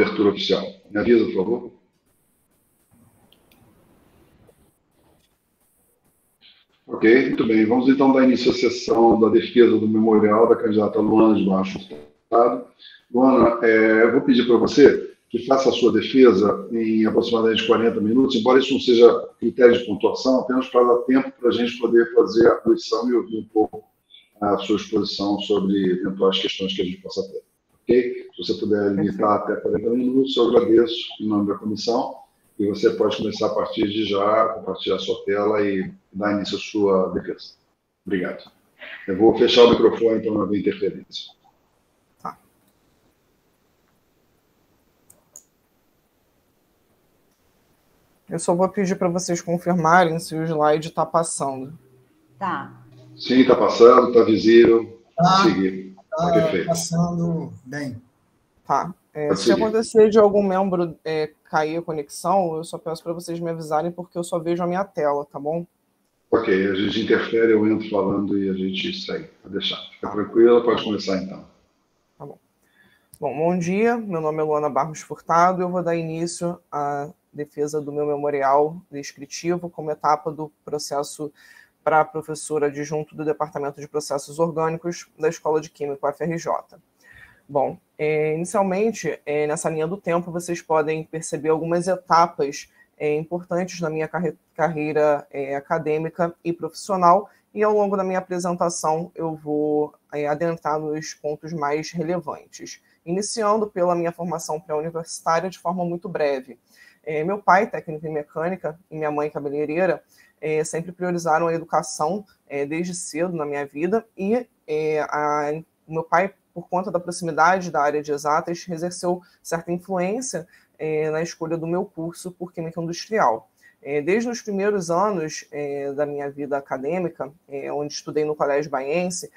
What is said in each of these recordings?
abertura oficial. Me avisa, por favor. Ok, muito bem. Vamos então dar início à sessão da defesa do memorial da candidata Luana de Barros Furtado. Luana, eu vou pedir para você que faça a sua defesa em aproximadamente 40 minutos, embora isso não seja critério de pontuação, apenas para dar tempo para a gente poder fazer a atribuição e ouvir um pouco a sua exposição sobre eventuais questões que a gente possa ter. Ok? Se você puder limitar até 40 minutos, eu agradeço em nome da comissão. E você pode começar a partir de já, compartilhar a sua tela e dar início à sua defesa. Obrigado. Eu vou fechar o microfone para não haver interferência. Tá. Eu só vou pedir para vocês confirmarem se o slide está passando. Tá. Sim, está passando, está visível. Seguir. Está perfeito. Passando bem. Tá. Se acontecer de algum membro cair a conexão, eu só peço para vocês me avisarem, porque eu só vejo a minha tela, tá bom? Ok, a gente interfere, eu entro falando e a gente segue. Pode deixar. Fica tranquila, pode começar então. Tá bom. Bom dia, meu nome é Luana Barros Furtado e eu vou dar início à defesa do meu memorial descritivo como etapa do processo para a professora adjunto do Departamento de Processos Orgânicos da Escola de Química UFRJ. Bom, inicialmente, nessa linha do tempo, vocês podem perceber algumas etapas importantes na minha carreira acadêmica e profissional, e ao longo da minha apresentação eu vou adentrar nos pontos mais relevantes, iniciando pela minha formação pré-universitária de forma muito breve. Meu pai, técnico em mecânica, e minha mãe, cabeleireira, sempre priorizaram a educação desde cedo na minha vida, e o meu pai, por conta da proximidade da área de exatas, exerceu certa influência na escolha do meu curso por Química Industrial. Desde os primeiros anos da minha vida acadêmica, onde estudei no Colégio Baiense,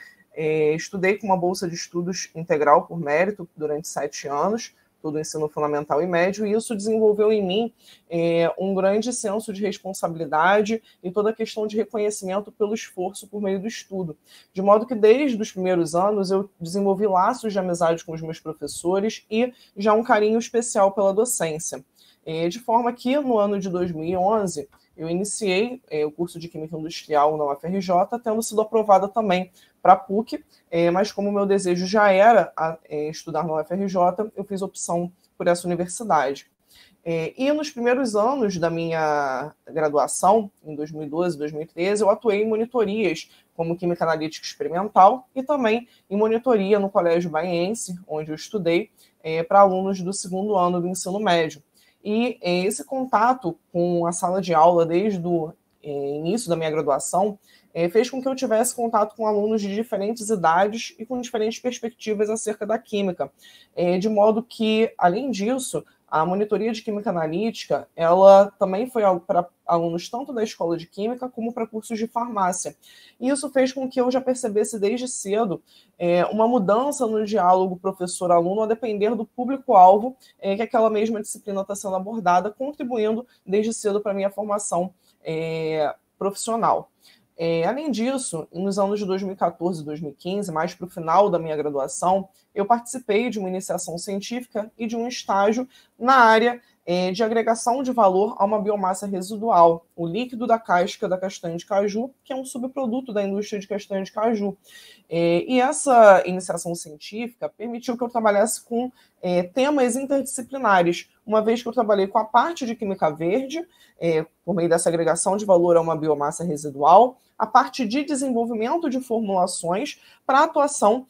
estudei com uma bolsa de estudos integral por mérito durante 7 anos, todo o ensino fundamental e médio, e isso desenvolveu em mim um grande senso de responsabilidade e toda a questão de reconhecimento pelo esforço por meio do estudo. De modo que, desde os primeiros anos, eu desenvolvi laços de amizade com os meus professores e já um carinho especial pela docência. De forma que, no ano de 2011, eu iniciei o curso de Química Industrial na UFRJ, tendo sido aprovada também para a PUC, mas como o meu desejo já era estudar na UFRJ, eu fiz opção por essa universidade. E nos primeiros anos da minha graduação, em 2012, 2013, eu atuei em monitorias como Química Analítica Experimental e também em monitoria no Colégio Baiense, onde eu estudei, para alunos do 2º ano do ensino médio. E esse contato com a sala de aula desde o início da minha graduação fez com que eu tivesse contato com alunos de diferentes idades e com diferentes perspectivas acerca da química, de modo que, além disso, a monitoria de química analítica, ela também foi para alunos tanto da escola de química como para cursos de farmácia. E isso fez com que eu já percebesse desde cedo uma mudança no diálogo professor-aluno a depender do público-alvo que aquela mesma disciplina está sendo abordada, contribuindo desde cedo para a minha formação profissional. Além disso, nos anos de 2014 e 2015, mais para o final da minha graduação, eu participei de uma iniciação científica e de um estágio na área de agregação de valor a uma biomassa residual, o líquido da casca da castanha de caju, que é um subproduto da indústria de castanha de caju. E essa iniciação científica permitiu que eu trabalhasse com temas interdisciplinares, uma vez que eu trabalhei com a parte de química verde, por meio dessa agregação de valor a uma biomassa residual, a parte de desenvolvimento de formulações para atuação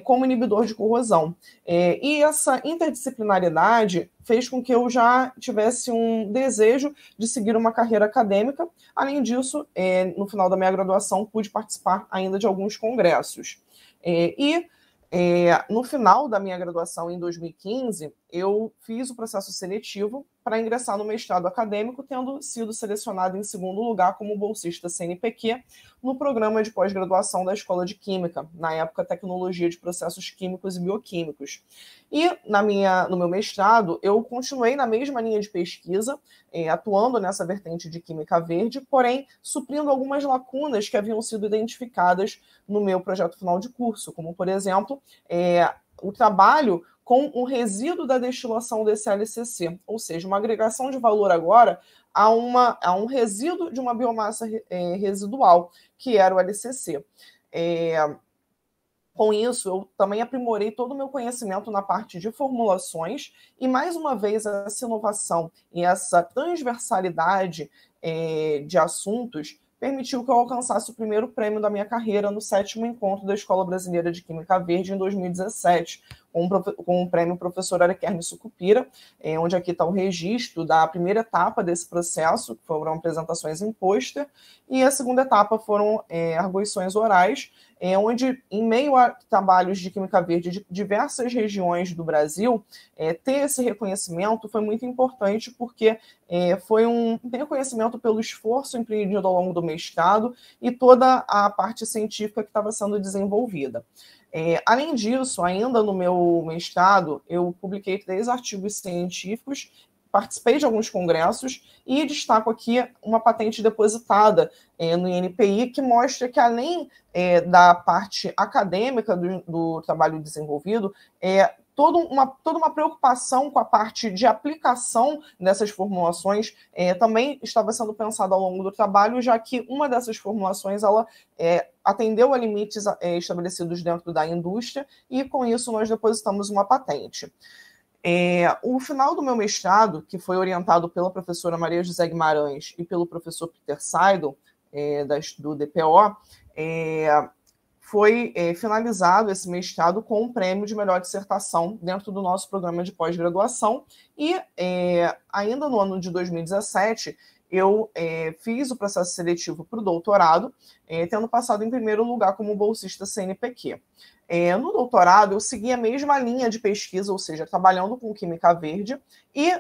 como inibidor de corrosão. E essa interdisciplinaridade fez com que eu já tivesse um desejo de seguir uma carreira acadêmica. Além disso, no final da minha graduação, pude participar ainda de alguns congressos. No final da minha graduação, em 2015, eu fiz o processo seletivo para ingressar no mestrado acadêmico, tendo sido selecionado em 2º lugar como bolsista CNPq no programa de pós-graduação da Escola de Química, na época Tecnologia de Processos Químicos e Bioquímicos. E no meu mestrado, eu continuei na mesma linha de pesquisa, atuando nessa vertente de Química Verde, porém suprindo algumas lacunas que haviam sido identificadas no meu projeto final de curso, como, por exemplo, o trabalho com o resíduo da destilação desse LCC, ou seja, uma agregação de valor agora a um resíduo de uma biomassa residual, que era o LCC. Com isso, eu também aprimorei todo o meu conhecimento na parte de formulações e, mais uma vez, essa inovação e essa transversalidade de assuntos permitiu que eu alcançasse o primeiro prêmio da minha carreira no 7º encontro da Escola Brasileira de Química Verde, em 2017, com o prêmio Professor Ariquerme Sucupira, onde aqui está o registro da primeira etapa desse processo, que foram apresentações em pôster, e a segunda etapa foram arguições orais, onde, em meio a trabalhos de Química Verde de diversas regiões do Brasil, ter esse reconhecimento foi muito importante, porque foi um reconhecimento pelo esforço empreendido ao longo do mestrado e toda a parte científica que estava sendo desenvolvida. Além disso, ainda no meu mestrado, eu publiquei 3 artigos científicos, participei de alguns congressos e destaco aqui uma patente depositada no INPI que mostra que, além da parte acadêmica do trabalho desenvolvido, toda uma preocupação com a parte de aplicação dessas formulações também estava sendo pensada ao longo do trabalho, já que uma dessas formulações ela atendeu a limites estabelecidos dentro da indústria e, com isso, nós depositamos uma patente. O final do meu mestrado, que foi orientado pela professora Maria José Guimarães e pelo professor Peter Seidel, do DPO, foi finalizado esse mestrado com um prêmio de melhor dissertação dentro do nosso programa de pós-graduação e, ainda no ano de 2017, eu fiz o processo seletivo para o doutorado, tendo passado em primeiro lugar como bolsista CNPq. No doutorado, eu segui a mesma linha de pesquisa, ou seja, trabalhando com química verde, e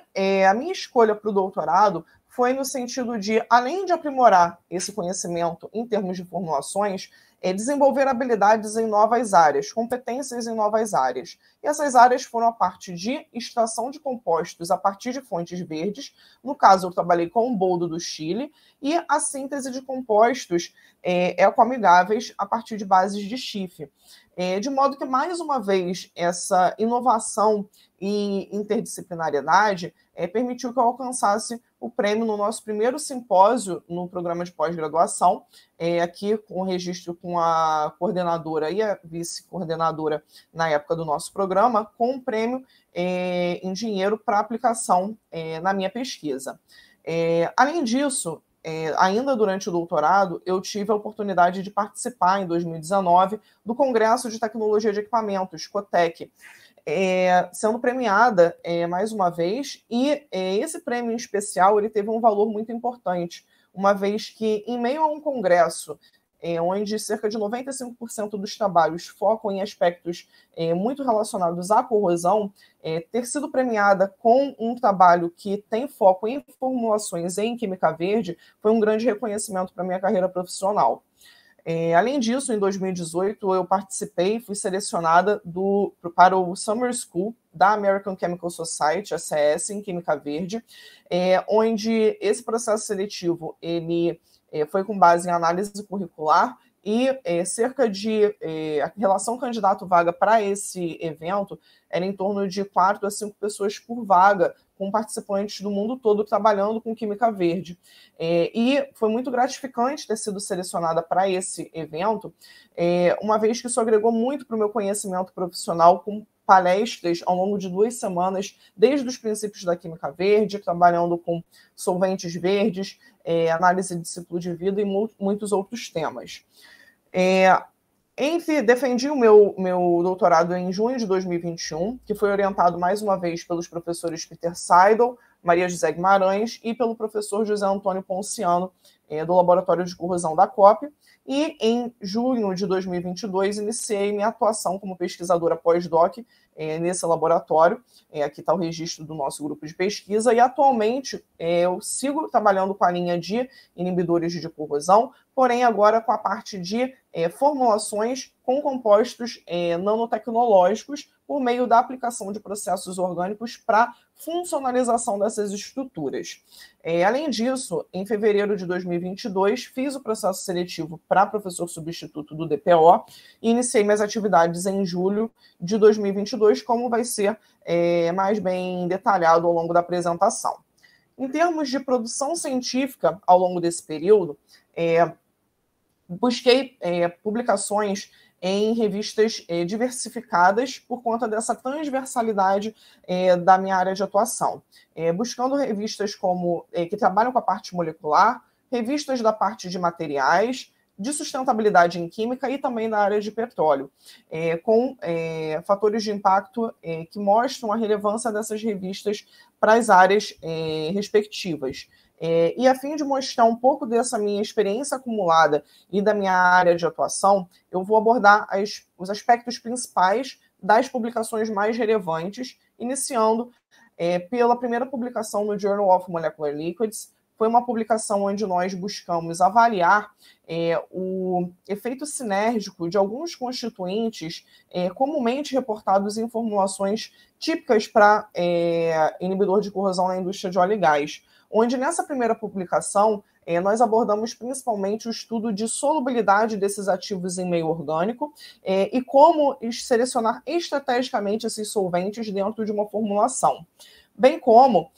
a minha escolha para o doutorado foi no sentido de, além de aprimorar esse conhecimento em termos de formulações, desenvolver habilidades em novas áreas, competências em novas áreas. E essas áreas foram a parte de extração de compostos a partir de fontes verdes. No caso, eu trabalhei com o boldo do Chile, e a síntese de compostos ecoamigáveis a partir de bases de chifre. De modo que, mais uma vez, essa inovação e interdisciplinariedade permitiu que eu alcançasse o prêmio no nosso primeiro simpósio no programa de pós-graduação, aqui com o registro com a coordenadora e a vice-coordenadora na época do nosso programa, com um prêmio em dinheiro para aplicação na minha pesquisa. Além disso, ainda durante o doutorado, eu tive a oportunidade de participar, em 2019, do Congresso de Tecnologia de Equipamentos, COTEC, sendo premiada mais uma vez, e esse prêmio em especial ele teve um valor muito importante, uma vez que, em meio a um congresso onde cerca de 95% dos trabalhos focam em aspectos muito relacionados à corrosão, ter sido premiada com um trabalho que tem foco em formulações em química verde foi um grande reconhecimento para a minha carreira profissional. Além disso, em 2018, eu participei, fui selecionada para o Summer School da American Chemical Society, ACS, em Química Verde, onde esse processo seletivo ele foi com base em análise curricular e cerca de a relação candidato-vaga para esse evento era em torno de 4 a 5 pessoas por vaga, com participantes do mundo todo trabalhando com química verde. E foi muito gratificante ter sido selecionada para esse evento, uma vez que isso agregou muito para o meu conhecimento profissional, com palestras ao longo de 2 semanas, desde os princípios da química verde, trabalhando com solventes verdes, análise de ciclo de vida e muitos outros temas. Defendi o meu doutorado em junho de 2021, que foi orientado mais uma vez pelos professores Peter Seidel, Maria José Guimarães e pelo professor José Antônio Ponciano, do Laboratório de Corrosão da COP. E em junho de 2022 iniciei minha atuação como pesquisadora pós-doc nesse laboratório. Aqui está o registro do nosso grupo de pesquisa e atualmente eu sigo trabalhando com a linha de inibidores de corrosão, porém agora com a parte de formulações com compostos nanotecnológicos por meio da aplicação de processos orgânicos para funcionalização dessas estruturas. Além disso, em fevereiro de 2022, fiz o processo seletivo para professor substituto do DPO e iniciei minhas atividades em julho de 2022, como vai ser mais bem detalhado ao longo da apresentação. Em termos de produção científica, ao longo desse período, busquei publicações em revistas diversificadas por conta dessa transversalidade da minha área de atuação, buscando revistas que trabalham com a parte molecular, revistas da parte de materiais, de sustentabilidade em química e também da área de petróleo, com fatores de impacto que mostram a relevância dessas revistas para as áreas respectivas. E a fim de mostrar um pouco dessa minha experiência acumulada e da minha área de atuação, eu vou abordar os aspectos principais das publicações mais relevantes, iniciando pela primeira publicação no Journal of Molecular Liquids. Foi uma publicação onde nós buscamos avaliar o efeito sinérgico de alguns constituintes comumente reportados em formulações típicas para inibidor de corrosão na indústria de óleo e gás, onde nessa primeira publicação nós abordamos principalmente o estudo de solubilidade desses ativos em meio orgânico e como selecionar estrategicamente esses solventes dentro de uma formulação, bem como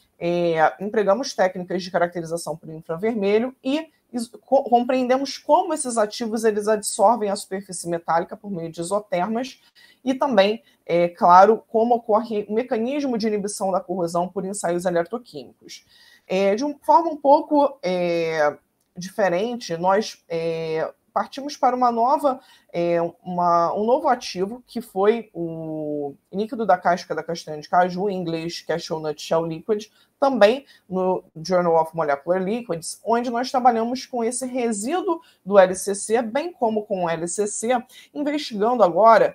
empregamos técnicas de caracterização por infravermelho e compreendemos como esses ativos eles absorvem a superfície metálica por meio de isotermas e também, claro, como ocorre o mecanismo de inibição da corrosão por ensaios eletroquímicos. De uma forma um pouco diferente, nós partimos para um novo ativo, que foi o líquido da casca da castanha de caju, em inglês Cashew Nut Shell Liquid, também no Journal of Molecular Liquids, onde nós trabalhamos com esse resíduo do LCC, bem como com o LCC, investigando agora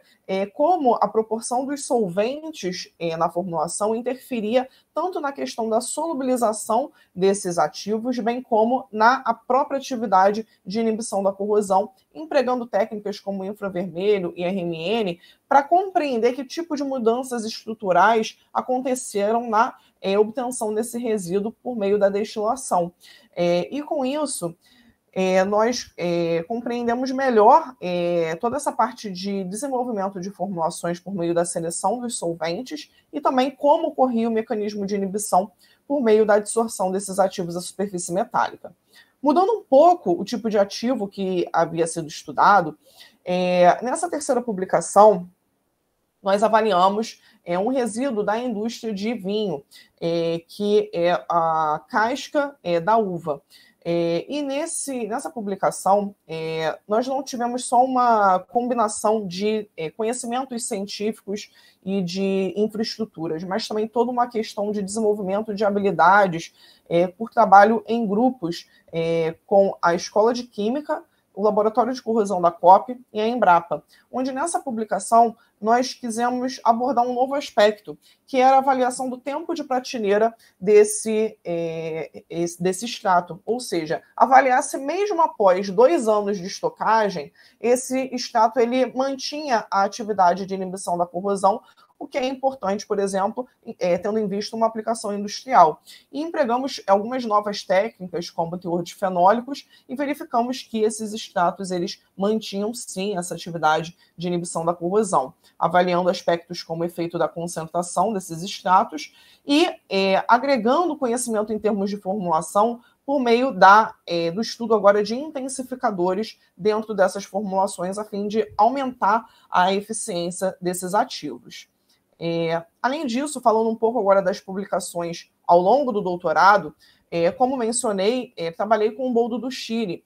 como a proporção dos solventes na formulação interferia tanto na questão da solubilização desses ativos, bem como na própria atividade de inibição da corrosão, empregando técnicas como infravermelho e RMN para compreender que tipo de mudanças estruturais aconteceram na obtenção desse resíduo por meio da destilação. E com isso, nós compreendemos melhor toda essa parte de desenvolvimento de formulações por meio da seleção dos solventes e também como ocorria o mecanismo de inibição por meio da adsorção desses ativos à superfície metálica. Mudando um pouco o tipo de ativo que havia sido estudado, nessa terceira publicação, nós avaliamos um resíduo da indústria de vinho, que é a casca da uva. E nessa publicação, nós não tivemos só uma combinação de conhecimentos científicos e de infraestruturas, mas também toda uma questão de desenvolvimento de habilidades por trabalho em grupos com a Escola de Química, o Laboratório de Corrosão da COP e a Embrapa, onde nessa publicação nós quisemos abordar um novo aspecto, que era a avaliação do tempo de prateleira desse extrato, ou seja, avaliar se mesmo após 2 anos de estocagem, esse extrato ele mantinha a atividade de inibição da corrosão, o que é importante, por exemplo, tendo em vista uma aplicação industrial. E empregamos algumas novas técnicas, como teor de fenólicos, e verificamos que esses extratos eles mantinham, sim, essa atividade de inibição da corrosão, avaliando aspectos como o efeito da concentração desses extratos e agregando conhecimento em termos de formulação por meio do estudo agora de intensificadores dentro dessas formulações, a fim de aumentar a eficiência desses ativos. Além disso, falando um pouco agora das publicações ao longo do doutorado, como mencionei, trabalhei com o boldo do Chile,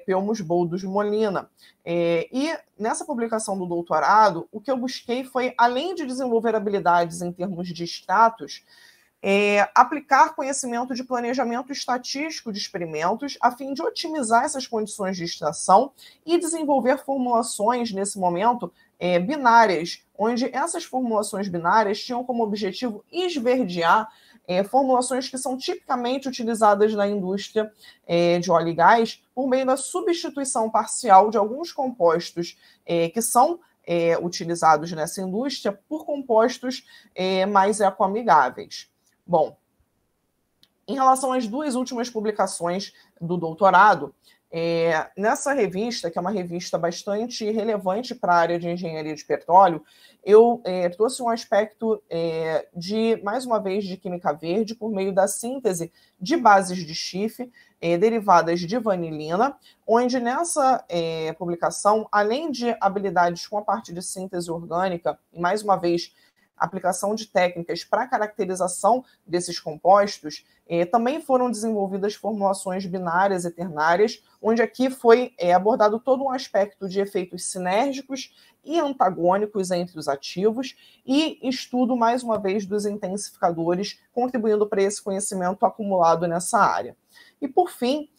Pelmus boldos Molina. E nessa publicação do doutorado, o que eu busquei foi, além de desenvolver habilidades em termos de status, aplicar conhecimento de planejamento estatístico de experimentos a fim de otimizar essas condições de extração e desenvolver formulações, nesse momento, binárias, onde essas formulações binárias tinham como objetivo esverdear formulações que são tipicamente utilizadas na indústria de óleo e gás por meio da substituição parcial de alguns compostos que são utilizados nessa indústria por compostos mais ecoamigáveis. Bom, em relação às duas últimas publicações do doutorado, nessa revista, que é uma revista bastante relevante para a área de engenharia de petróleo, eu trouxe um aspecto mais uma vez, de química verde, por meio da síntese de bases de Schiff derivadas de vanilina, onde nessa publicação, além de habilidades com a parte de síntese orgânica, e mais uma vez, aplicação de técnicas para caracterização desses compostos, também foram desenvolvidas formulações binárias e ternárias, onde aqui foi abordado todo um aspecto de efeitos sinérgicos e antagônicos entre os ativos e estudo, mais uma vez, dos intensificadores, contribuindo para esse conhecimento acumulado nessa área. E, por fim,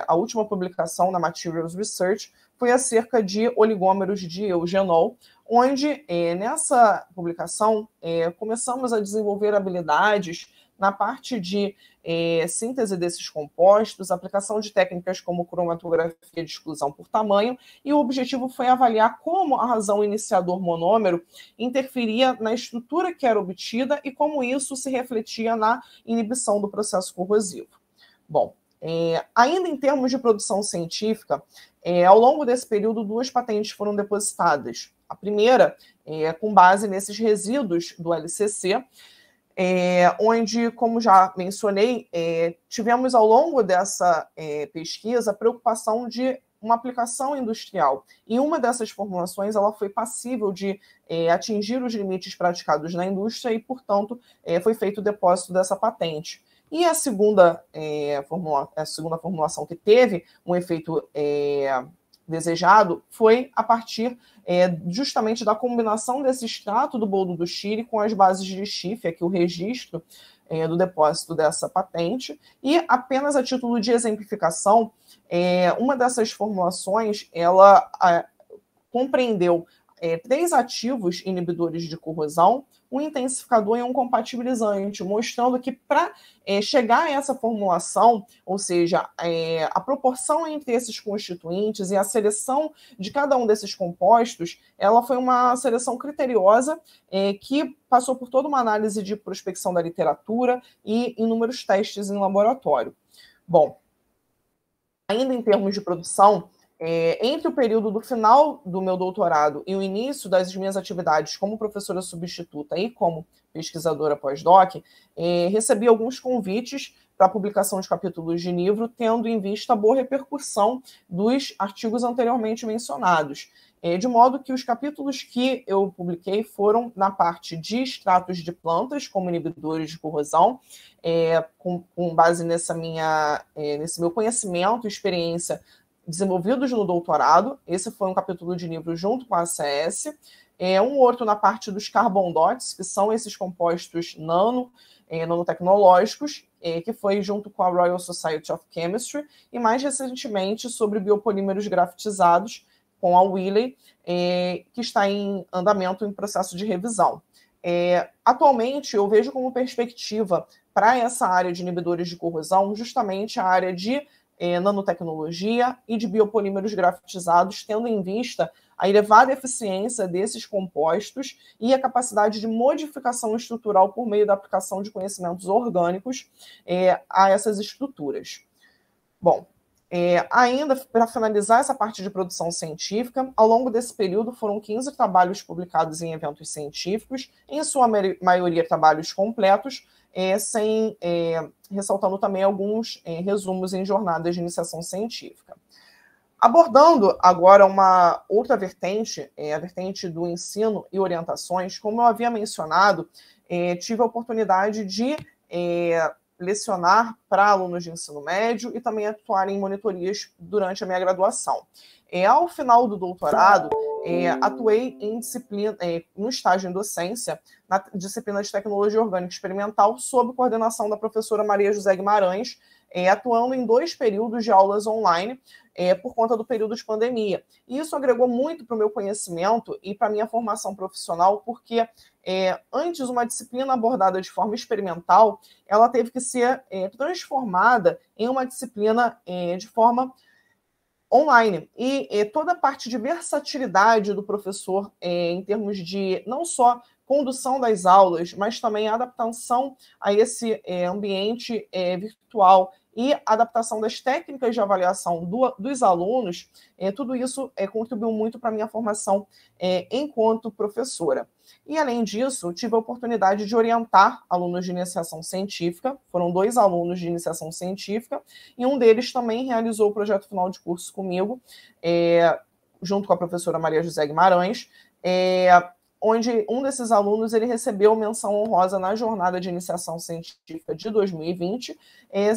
a última publicação na Materials Research foi acerca de oligômeros de eugenol, onde, nessa publicação, começamos a desenvolver habilidades na parte de síntese desses compostos, aplicação de técnicas como cromatografia de exclusão por tamanho, e o objetivo foi avaliar como a razão iniciador monômero interferia na estrutura que era obtida e como isso se refletia na inibição do processo corrosivo. Bom, ainda em termos de produção científica, ao longo desse período, 2 patentes foram depositadas. A primeira, com base nesses resíduos do LCC, onde, como já mencionei, tivemos ao longo dessa pesquisa a preocupação de uma aplicação industrial. E uma dessas formulações ela foi passível de atingir os limites praticados na indústria e, portanto, foi feito o depósito dessa patente. E a segunda formulação que teve um efeito desejado foi a partir justamente da combinação desse extrato do boldo do Chile com as bases de Schiff, aqui o registro do depósito dessa patente, e apenas a título de exemplificação, uma dessas formulações, ela compreendeu 3 ativos inibidores de corrosão, um intensificador e um compatibilizante, mostrando que para chegar a essa formulação, ou seja, a proporção entre esses constituintes e a seleção de cada um desses compostos, ela foi uma seleção criteriosa que passou por toda uma análise de prospecção da literatura e inúmeros testes em laboratório. Bom, ainda em termos de produção, entre o período do final do meu doutorado e o início das minhas atividades como professora substituta e como pesquisadora pós-doc, recebi alguns convites para a publicação de capítulos de livro, tendo em vista a boa repercussão dos artigos anteriormente mencionados. De modo que os capítulos que eu publiquei foram na parte de extratos de plantas como inibidores de corrosão, com base nesse meu conhecimento e experiência desenvolvidos no doutorado. Esse foi um capítulo de livro junto com a ACS. Um outro na parte dos carbon dots, que são esses compostos nanotecnológicos, que foi junto com a Royal Society of Chemistry, e mais recentemente sobre biopolímeros grafitizados com a Wiley, que está em andamento em processo de revisão. Atualmente, eu vejo como perspectiva para essa área de inibidores de corrosão justamente a área de nanotecnologia e de biopolímeros grafitizados, tendo em vista a elevada eficiência desses compostos e a capacidade de modificação estrutural por meio da aplicação de conhecimentos orgânicos a essas estruturas. Bom, ainda para finalizar essa parte de produção científica, ao longo desse período foram 15 trabalhos publicados em eventos científicos, em sua maioria trabalhos completos, ressaltando também alguns resumos em jornadas de iniciação científica. Abordando agora uma outra vertente, a vertente do ensino e orientações, como eu havia mencionado, tive a oportunidade de lecionar para alunos de ensino médio e também atuar em monitorias durante a minha graduação. Ao final do doutorado, atuei no estágio em docência, na disciplina de Tecnologia Orgânica Experimental, sob coordenação da professora Maria José Guimarães, atuando em 2 períodos de aulas online, por conta do período de pandemia. E isso agregou muito para o meu conhecimento e para a minha formação profissional, porque antes uma disciplina abordada de forma experimental, ela teve que ser transformada em uma disciplina de forma online. E toda a parte de versatilidade do professor em termos de não só condução das aulas, mas também adaptação a esse ambiente virtual e adaptação das técnicas de avaliação dos alunos, tudo isso contribuiu muito para a minha formação enquanto professora. E, além disso, tive a oportunidade de orientar alunos de iniciação científica, foram 2 alunos de iniciação científica, e um deles também realizou o projeto final de curso comigo, junto com a professora Maria José Guimarães, onde um desses alunos ele recebeu menção honrosa na jornada de iniciação científica de 2020,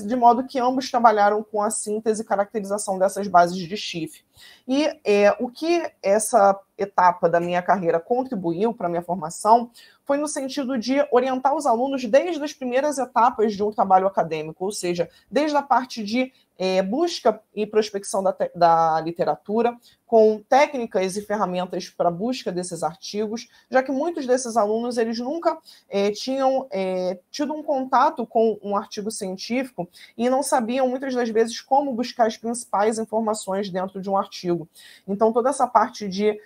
de modo que ambos trabalharam com a síntese e caracterização dessas bases de Schiff. E o que essa etapa da minha carreira contribuiu para a minha formação foi no sentido de orientar os alunos desde as primeiras etapas de um trabalho acadêmico, ou seja, desde a parte de busca e prospecção da literatura, com técnicas e ferramentas para a busca desses artigos, já que muitos desses alunos eles nunca tinham tido um contato com um artigo científico e não sabiam, muitas das vezes, como buscar as principais informações dentro de um artigo. Então, toda essa parte de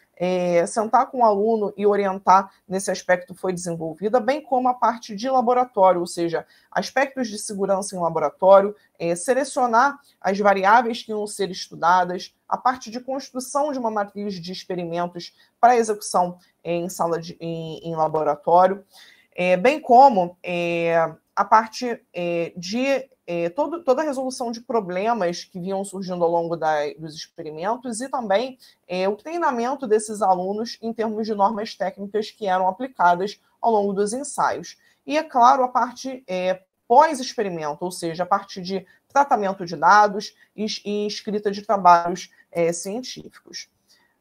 sentar com o aluno e orientar nesse aspecto foi desenvolvida, bem como a parte de laboratório, ou seja, aspectos de segurança em laboratório, selecionar as variáveis que iam ser estudadas, a parte de construção de uma matriz de experimentos para execução em laboratório, bem como a parte de toda a resolução de problemas que vinham surgindo ao longo dos experimentos e também o treinamento desses alunos em termos de normas técnicas que eram aplicadas ao longo dos ensaios. E, é claro, a parte pós-experimento, ou seja, a parte de tratamento de dados e escrita de trabalhos científicos.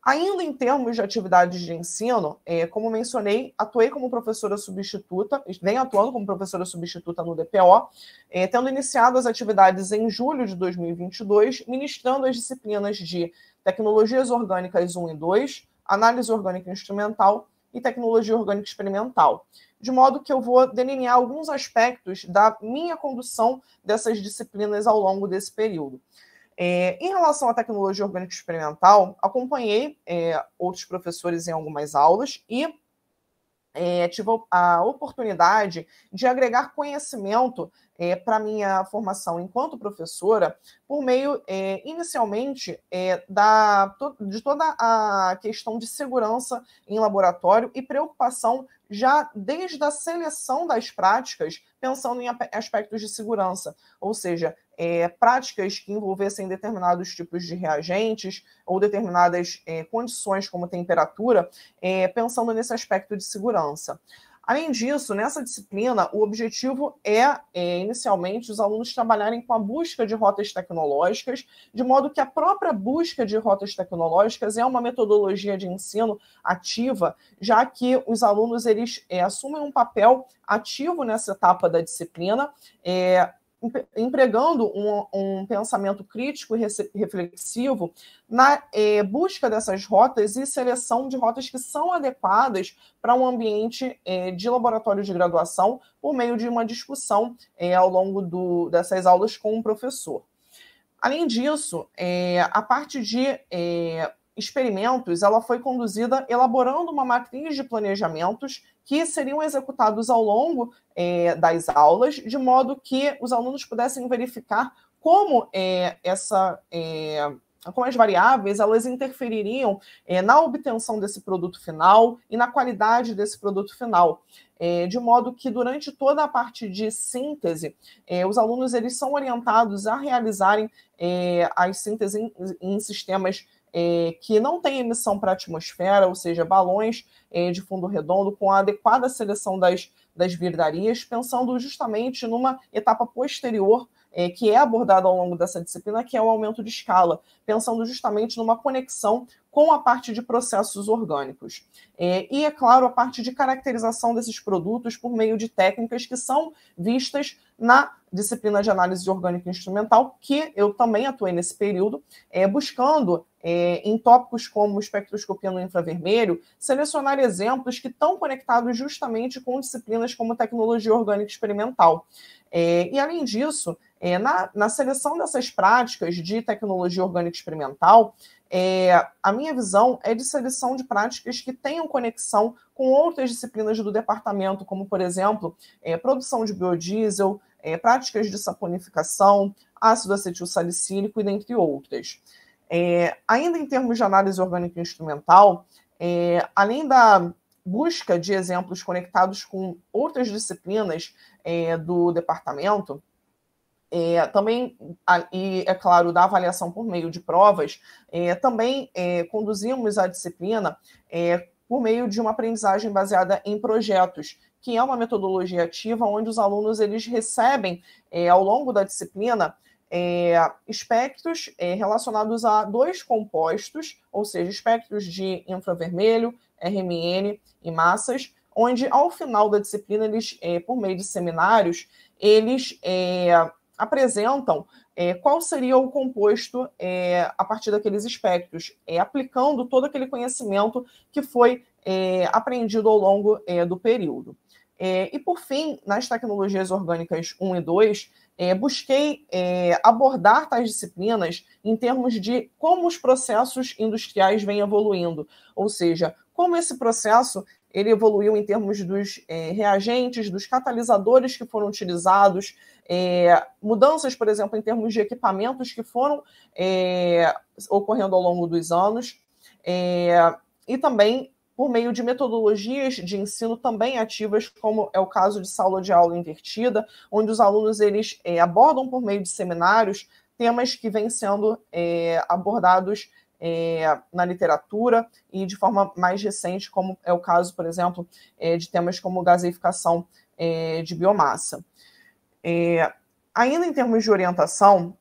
Ainda em termos de atividades de ensino, como mencionei, atuei como professora substituta, venho atuando como professora substituta no DPO, tendo iniciado as atividades em julho de 2022, ministrando as disciplinas de Tecnologias Orgânicas 1 e 2, Análise Orgânica Instrumental e Tecnologia Orgânica Experimental. De modo que eu vou delinear alguns aspectos da minha condução dessas disciplinas ao longo desse período. Em relação à tecnologia orgânica experimental, acompanhei outros professores em algumas aulas e tive a oportunidade de agregar conhecimento para a minha formação enquanto professora por meio, inicialmente, de toda a questão de segurança em laboratório e preocupação já desde a seleção das práticas, pensando em aspectos de segurança, ou seja, práticas que envolvessem determinados tipos de reagentes ou determinadas condições como temperatura, pensando nesse aspecto de segurança. Além disso, nessa disciplina, o objetivo inicialmente, os alunos trabalharem com a busca de rotas tecnológicas, de modo que a própria busca de rotas tecnológicas é uma metodologia de ensino ativa, já que os alunos eles assumem um papel ativo nessa etapa da disciplina, empregando um pensamento crítico e reflexivo na busca dessas rotas e seleção de rotas que são adequadas para um ambiente de laboratório de graduação por meio de uma discussão ao longo dessas aulas com o professor. Além disso, a parte de experimentos, ela foi conduzida elaborando uma matriz de planejamentos que seriam executados ao longo das aulas, de modo que os alunos pudessem verificar como como as variáveis elas interfeririam na obtenção desse produto final e na qualidade desse produto final. De modo que durante toda a parte de síntese, os alunos eles são orientados a realizarem as sínteses em sistemas que não têm emissão para a atmosfera, ou seja, balões de fundo redondo com a adequada seleção das virdarias, pensando justamente numa etapa posterior que é abordada ao longo dessa disciplina, que é o aumento de escala, pensando justamente numa conexão com a parte de processos orgânicos. E, é claro, a parte de caracterização desses produtos por meio de técnicas que são vistas na disciplina de análise orgânica instrumental, que eu também atuei nesse período, buscando, em tópicos como espectroscopia no infravermelho, selecionar exemplos que estão conectados justamente com disciplinas como tecnologia orgânica experimental. E, além disso, Na seleção dessas práticas de tecnologia orgânica experimental, a minha visão é de seleção de práticas que tenham conexão com outras disciplinas do departamento, como, por exemplo, produção de biodiesel, práticas de saponificação, ácido acetilsalicílico e dentre outras. Ainda em termos de análise orgânica instrumental, além da busca de exemplos conectados com outras disciplinas do departamento, também, e é claro, da avaliação por meio de provas, também conduzimos a disciplina por meio de uma aprendizagem baseada em projetos, que é uma metodologia ativa onde os alunos eles recebem, ao longo da disciplina, espectros relacionados a 2 compostos, ou seja, espectros de infravermelho, RMN e massas, onde, ao final da disciplina, eles, por meio de seminários, eles apresentam qual seria o composto a partir daqueles espectros, aplicando todo aquele conhecimento que foi aprendido ao longo do período. E, por fim, nas tecnologias orgânicas 1 e 2, busquei abordar tais disciplinas em termos de como os processos industriais vêm evoluindo, ou seja, como esse processo ele evoluiu em termos dos reagentes, dos catalisadores que foram utilizados, mudanças, por exemplo, em termos de equipamentos que foram ocorrendo ao longo dos anos, e também por meio de metodologias de ensino também ativas, como é o caso de sala de aula invertida, onde os alunos eles abordam por meio de seminários temas que vêm sendo abordados na literatura e de forma mais recente, como é o caso, por exemplo, de temas como gaseificação de biomassa. Ainda em termos de orientação,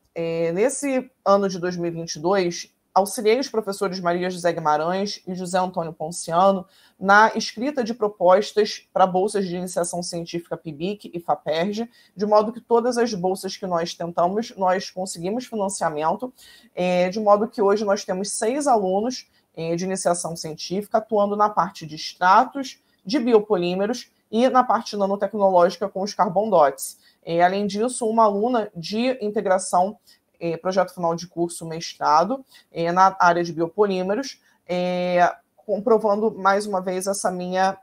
nesse ano de 2022, auxiliei os professores Maria José Guimarães e José Antônio Ponciano na escrita de propostas para bolsas de iniciação científica PIBIC e FAPERJ, de modo que todas as bolsas que nós tentamos, nós conseguimos financiamento, de modo que hoje nós temos 6 alunos de iniciação científica atuando na parte de extratos, de biopolímeros e na parte nanotecnológica com os carbon dots. Além disso, uma aluna de integração projeto final de curso mestrado na área de biopolímeros, comprovando mais uma vez essa minha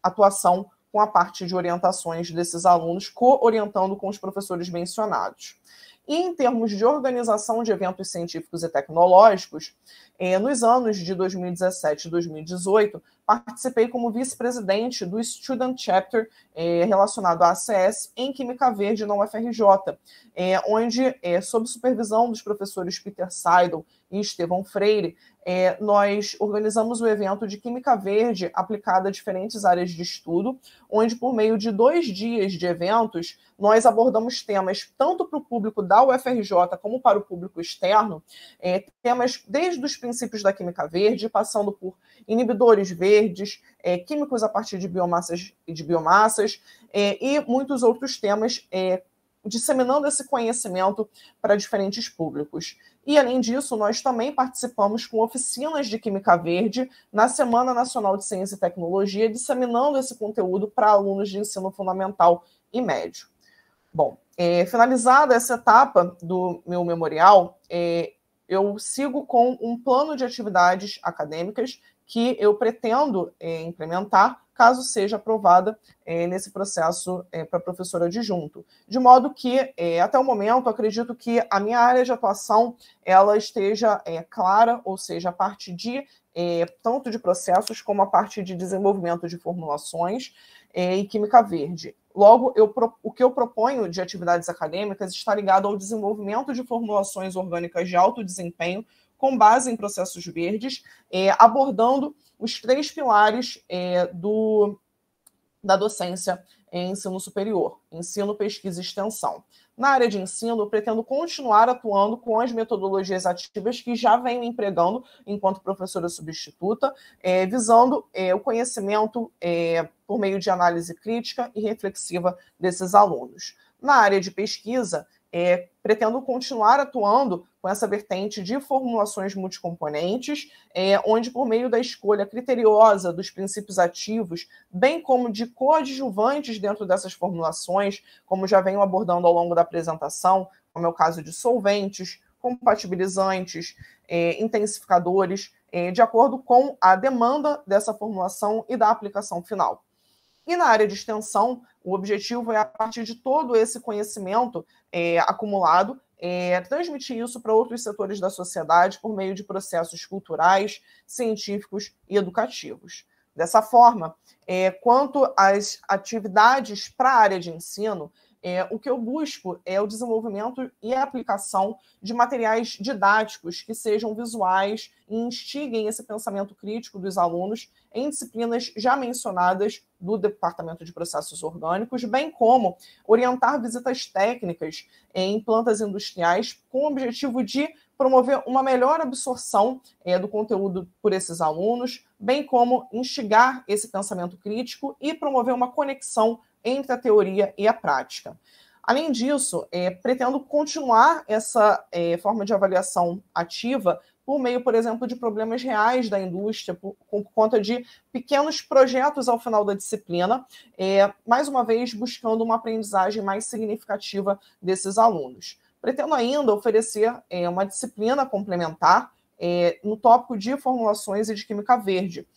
atuação com a parte de orientações desses alunos, co-orientando com os professores mencionados. E em termos de organização de eventos científicos e tecnológicos, nos anos de 2017 e 2018, participei como vice-presidente do Student Chapter relacionado à ACS em Química Verde na UFRJ, onde, sob supervisão dos professores Peter Seidel e Estevão Freire, nós organizamos o evento de Química Verde aplicada a diferentes áreas de estudo, onde, por meio de 2 dias de eventos, nós abordamos temas tanto para o público da UFRJ como para o público externo, temas desde os princípios da química verde, passando por inibidores verdes, químicos a partir de biomassas e muitos outros temas, disseminando esse conhecimento para diferentes públicos. E, além disso, nós também participamos com oficinas de Química Verde na Semana Nacional de Ciência e Tecnologia, disseminando esse conteúdo para alunos de ensino fundamental e médio. Bom, finalizada essa etapa do meu memorial, eu sigo com um plano de atividades acadêmicas que eu pretendo implementar caso seja aprovada nesse processo para professor adjunto. De modo que, até o momento, acredito que a minha área de atuação ela esteja clara, ou seja, a parte de tanto de processos como a parte de desenvolvimento de formulações e química verde. Logo, o que eu proponho de atividades acadêmicas está ligado ao desenvolvimento de formulações orgânicas de alto desempenho com base em processos verdes, abordando os 3 pilares da docência em ensino superior: ensino, pesquisa e extensão. Na área de ensino, eu pretendo continuar atuando com as metodologias ativas que já venho empregando enquanto professora substituta, visando o conhecimento por meio de análise crítica e reflexiva desses alunos. Na área de pesquisa, pretendo continuar atuando, com essa vertente de formulações multicomponentes, onde, por meio da escolha criteriosa dos princípios ativos, bem como de coadjuvantes dentro dessas formulações, como já venho abordando ao longo da apresentação, como é o caso de solventes, compatibilizantes, intensificadores, de acordo com a demanda dessa formulação e da aplicação final. E na área de extensão, o objetivo é, a partir de todo esse conhecimento acumulado, transmitir isso para outros setores da sociedade por meio de processos culturais, científicos e educativos. Dessa forma, quanto às atividades para a área de ensino, o que eu busco é o desenvolvimento e a aplicação de materiais didáticos que sejam visuais e instiguem esse pensamento crítico dos alunos em disciplinas já mencionadas do Departamento de Processos Orgânicos, bem como orientar visitas técnicas em plantas industriais com o objetivo de promover uma melhor absorção do conteúdo por esses alunos, bem como instigar esse pensamento crítico e promover uma conexão entre a teoria e a prática. Além disso, pretendo continuar essa forma de avaliação ativa por meio, por exemplo, de problemas reais da indústria, por conta de pequenos projetos ao final da disciplina, mais uma vez buscando uma aprendizagem mais significativa desses alunos. Pretendo ainda oferecer uma disciplina complementar no tópico de formulações e de química verde,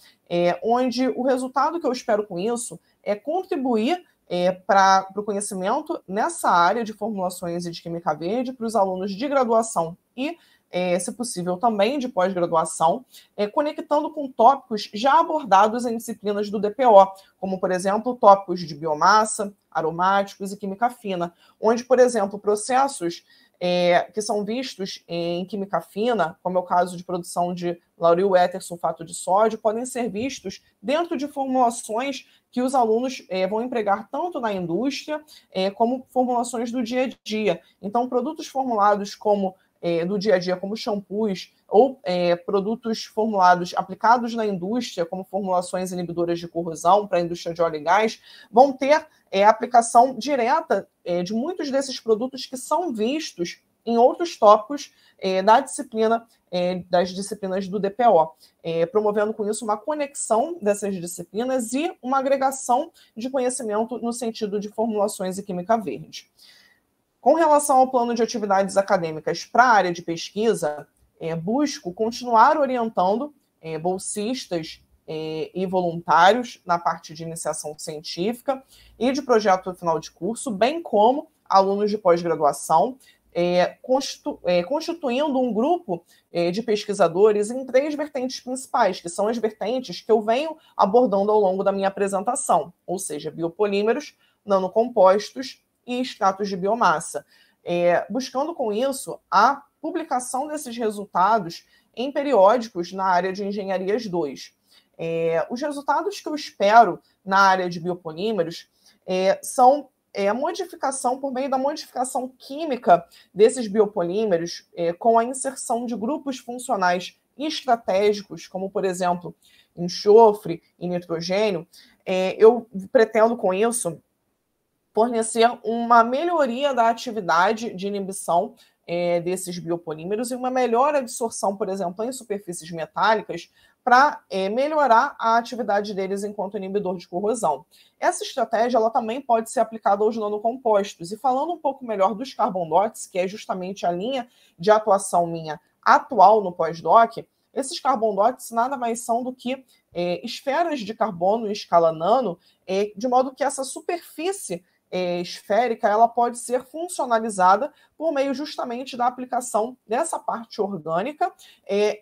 onde o resultado que eu espero com isso é contribuir para o conhecimento nessa área de formulações e de química verde para os alunos de graduação e, se possível, também de pós-graduação, conectando com tópicos já abordados em disciplinas do DPO, como, por exemplo, tópicos de biomassa, aromáticos e química fina, onde, por exemplo, processos que são vistos em química fina, como é o caso de produção de lauril éter sulfato de sódio, podem ser vistos dentro de formulações que os alunos vão empregar tanto na indústria como formulações do dia a dia. Então, produtos formulados como do dia a dia, como shampoos, ou produtos formulados, aplicados na indústria, como formulações inibidoras de corrosão para a indústria de óleo e gás, vão ter aplicação direta de muitos desses produtos que são vistos em outros tópicos da disciplina, das disciplinas do DPO, promovendo com isso uma conexão dessas disciplinas e uma agregação de conhecimento no sentido de formulações e química verde. Com relação ao plano de atividades acadêmicas para a área de pesquisa, busco continuar orientando bolsistas e voluntários na parte de iniciação científica e de projeto final de curso, bem como alunos de pós-graduação, constituindo um grupo de pesquisadores em 3 vertentes principais, que são as vertentes que eu venho abordando ao longo da minha apresentação, ou seja, biopolímeros, nanocompostos e extratos de biomassa, buscando com isso a publicação desses resultados em periódicos na área de engenharias 2. Os resultados que eu espero na área de biopolímeros são a modificação, por meio da modificação química desses biopolímeros, com a inserção de grupos funcionais estratégicos, como, por exemplo, enxofre e nitrogênio. Eu pretendo, com isso, fornecer uma melhoria da atividade de inibição desses biopolímeros e uma melhor absorção, por exemplo, em superfícies metálicas, para melhorar a atividade deles enquanto inibidor de corrosão. Essa estratégia ela também pode ser aplicada aos nanocompostos. E falando um pouco melhor dos carbon dots, que é justamente a linha de atuação minha atual no pós-doc, esses carbon dots nada mais são do que esferas de carbono em escala nano, de modo que essa superfície esférica, ela pode ser funcionalizada por meio justamente da aplicação dessa parte orgânica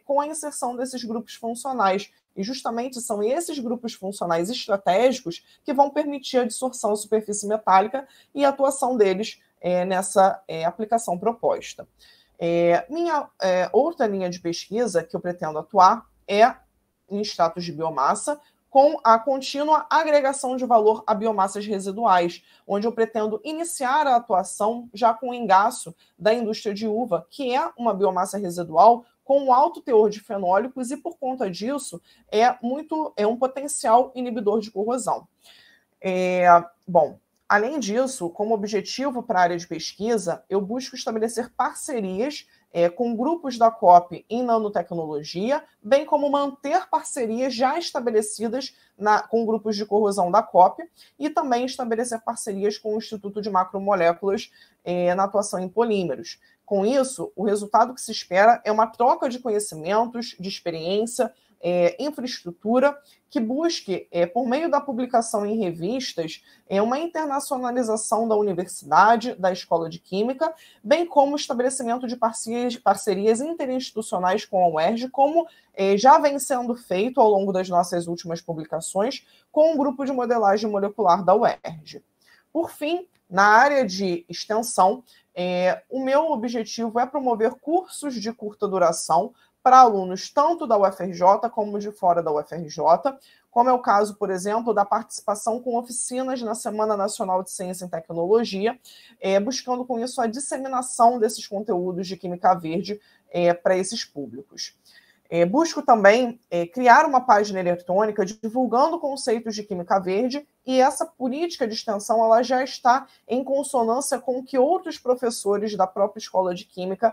com a inserção desses grupos funcionais. E justamente são esses grupos funcionais estratégicos que vão permitir a dissorção da superfície metálica e a atuação deles nessa aplicação proposta. Minha outra linha de pesquisa que eu pretendo atuar é em extratos de biomassa, com a contínua agregação de valor a biomassas residuais, onde eu pretendo iniciar a atuação já com o engaço da indústria de uva, que é uma biomassa residual com um alto teor de fenólicos e, por conta disso, é um potencial inibidor de corrosão. Bom, além disso, como objetivo para a área de pesquisa, eu busco estabelecer parcerias com grupos da COP em nanotecnologia, bem como manter parcerias já estabelecidas com grupos de corrosão da COP e também estabelecer parcerias com o Instituto de Macromoléculas na atuação em polímeros. Com isso, o resultado que se espera é uma troca de conhecimentos, de experiência, infraestrutura, que busque, por meio da publicação em revistas, uma internacionalização da universidade, da escola de química, bem como o estabelecimento de parcerias interinstitucionais com a UERJ, como já vem sendo feito ao longo das nossas últimas publicações, com o grupo de modelagem molecular da UERJ. Por fim, na área de extensão, o meu objetivo é promover cursos de curta duração para alunos tanto da UFRJ como de fora da UFRJ, como é o caso, por exemplo, da participação com oficinas na Semana Nacional de Ciência e Tecnologia, buscando com isso a disseminação desses conteúdos de Química Verde para esses públicos. Busco também criar uma página eletrônica divulgando conceitos de Química Verde, e essa política de extensão ela já está em consonância com o que outros professores da própria Escola de Química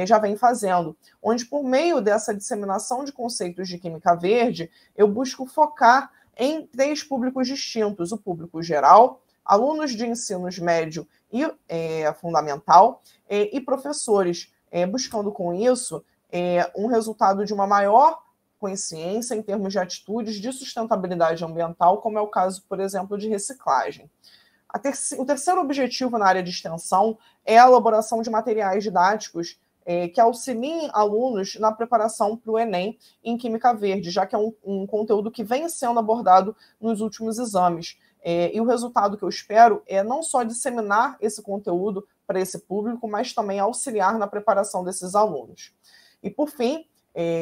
já vêm fazendo, onde, por meio dessa disseminação de conceitos de Química Verde, eu busco focar em 3 públicos distintos: o público geral, alunos de ensino médio e fundamental, e professores, buscando com isso um resultado de uma maior consciência em termos de atitudes de sustentabilidade ambiental, como é o caso, por exemplo, de reciclagem. O terceiro objetivo na área de extensão é a elaboração de materiais didáticos que auxiliem alunos na preparação para o Enem em Química Verde, já que é um conteúdo que vem sendo abordado nos últimos exames. E o resultado que eu espero é não só disseminar esse conteúdo para esse público, mas também auxiliar na preparação desses alunos. E, por fim,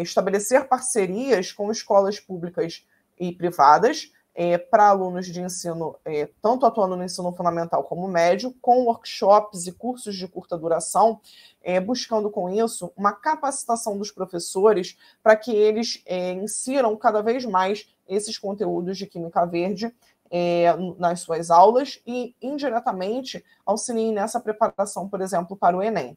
estabelecer parcerias com escolas públicas e privadas para alunos de ensino, tanto atuando no ensino fundamental como médio, com workshops e cursos de curta duração, buscando com isso uma capacitação dos professores para que eles insiram cada vez mais esses conteúdos de Química Verde nas suas aulas e, indiretamente, auxiliem nessa preparação, por exemplo, para o Enem.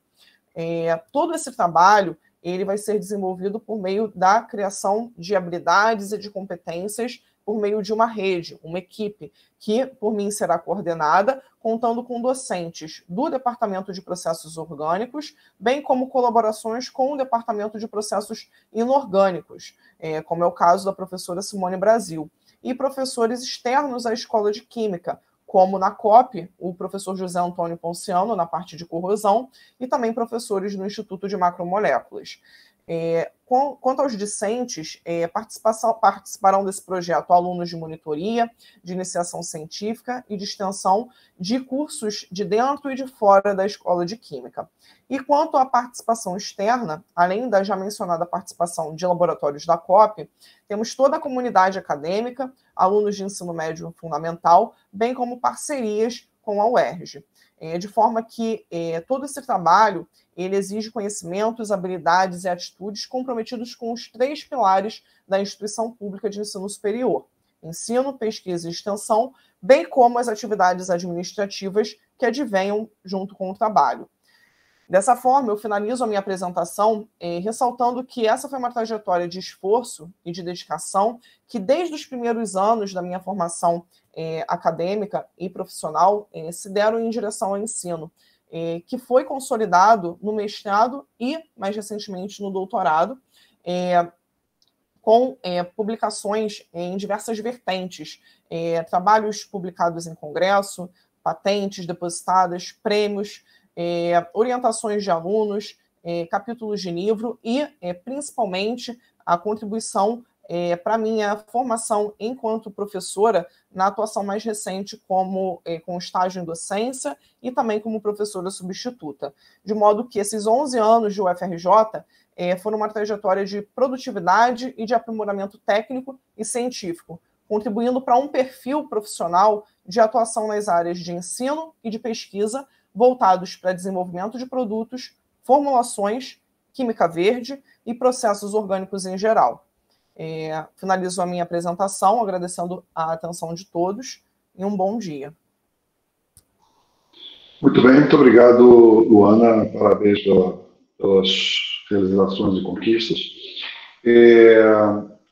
Todo esse trabalho ele vai ser desenvolvido por meio da criação de habilidades e de competências por meio de uma rede, uma equipe, que por mim será coordenada, contando com docentes do Departamento de Processos Orgânicos, bem como colaborações com o Departamento de Processos Inorgânicos, como é o caso da professora Simone Brasil, e professores externos à Escola de Química, como na COP, o professor José Antônio Ponciano, na parte de corrosão, e também professores no Instituto de Macromoléculas. Quanto aos discentes, participarão desse projeto alunos de monitoria, de iniciação científica e de extensão de cursos de dentro e de fora da Escola de Química. E quanto à participação externa, além da já mencionada participação de laboratórios da COP, temos toda a comunidade acadêmica, alunos de ensino médio fundamental, bem como parcerias com a UERJ. De forma que todo esse trabalho ele exige conhecimentos, habilidades e atitudes comprometidos com os 3 pilares da instituição pública de ensino superior: ensino, pesquisa e extensão, bem como as atividades administrativas que advenham junto com o trabalho. Dessa forma, eu finalizo a minha apresentação ressaltando que essa foi uma trajetória de esforço e de dedicação que, desde os primeiros anos da minha formação acadêmica e profissional, se deram em direção ao ensino, que foi consolidado no mestrado e, mais recentemente, no doutorado, com publicações em diversas vertentes, trabalhos publicados em congresso, patentes depositadas, prêmios, orientações de alunos, capítulos de livro e, principalmente, a contribuição para a minha formação enquanto professora na atuação mais recente com estágio em docência e também como professora substituta. De modo que esses 11 anos de UFRJ foram uma trajetória de produtividade e de aprimoramento técnico e científico, contribuindo para um perfil profissional de atuação nas áreas de ensino e de pesquisa voltados para desenvolvimento de produtos, formulações, química verde e processos orgânicos em geral. Finalizo a minha apresentação agradecendo a atenção de todos e um bom dia. Muito bem, muito obrigado, Luana, parabéns pelas realizações e conquistas.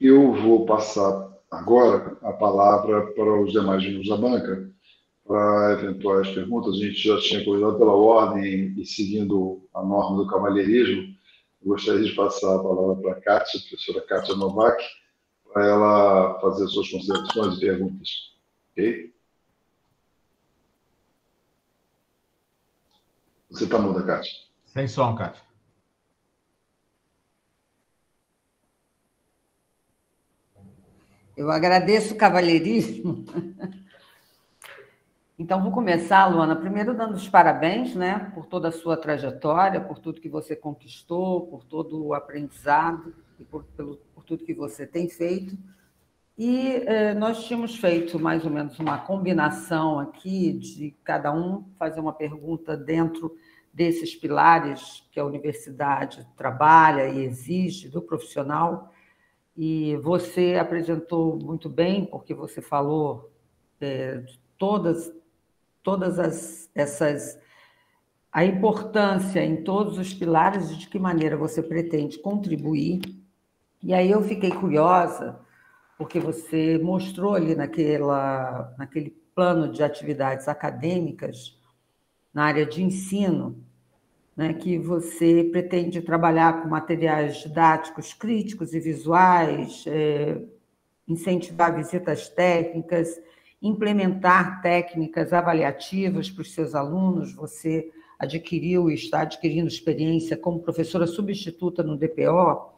Eu vou passar agora a palavra para os demais membros da banca, para eventuais perguntas. A gente já tinha convidado pela ordem e seguindo a norma do cavalheirismo. Eu gostaria de passar a palavra para a Kátia, a professora Kátia Novak, para ela fazer suas considerações e perguntas. Ok? Você está muda, Kátia. Sem som, Kátia. Eu agradeço o cavalheirismo. Então, vou começar, Luana, primeiro dando os parabéns, né, por toda a sua trajetória, por tudo que você conquistou, por todo o aprendizado e por tudo que você tem feito. E nós tínhamos feito mais ou menos uma combinação aqui de cada um fazer uma pergunta dentro desses pilares que a universidade trabalha e exige do profissional. E você apresentou muito bem, porque você falou todas a importância em todos os pilares e de que maneira você pretende contribuir. E aí eu fiquei curiosa, porque você mostrou ali naquele plano de atividades acadêmicas, na área de ensino, né, que você pretende trabalhar com materiais didáticos críticos e visuais, incentivar visitas técnicas, implementar técnicas avaliativas para os seus alunos. Você adquiriu e está adquirindo experiência como professora substituta no DPO.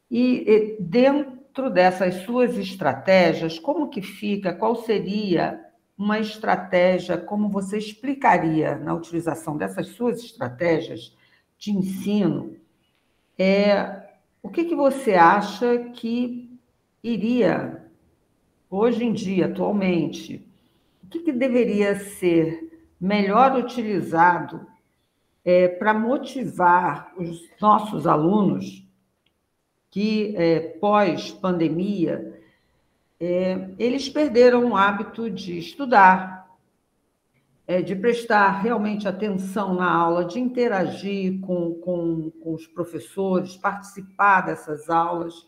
E dentro dessas suas estratégias, como que fica, qual seria uma estratégia, como você explicaria na utilização dessas suas estratégias de ensino, o que você acha que iria, hoje em dia, atualmente, o que deveria ser melhor utilizado para motivar os nossos alunos que, pós-pandemia, eles perderam o hábito de estudar, de prestar realmente atenção na aula, de interagir com os professores, participar dessas aulas.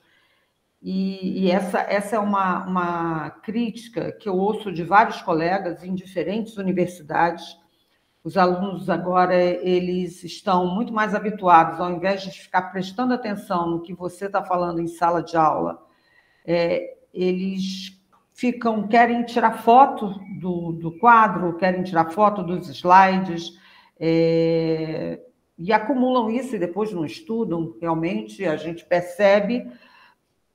E essa é uma crítica que eu ouço de vários colegas em diferentes universidades. Os alunos agora, eles estão muito mais habituados, ao invés de ficar prestando atenção no que você está falando em sala de aula, eles querem tirar foto do quadro, querem tirar foto dos slides, e acumulam isso e depois não estudam. Realmente, a gente percebe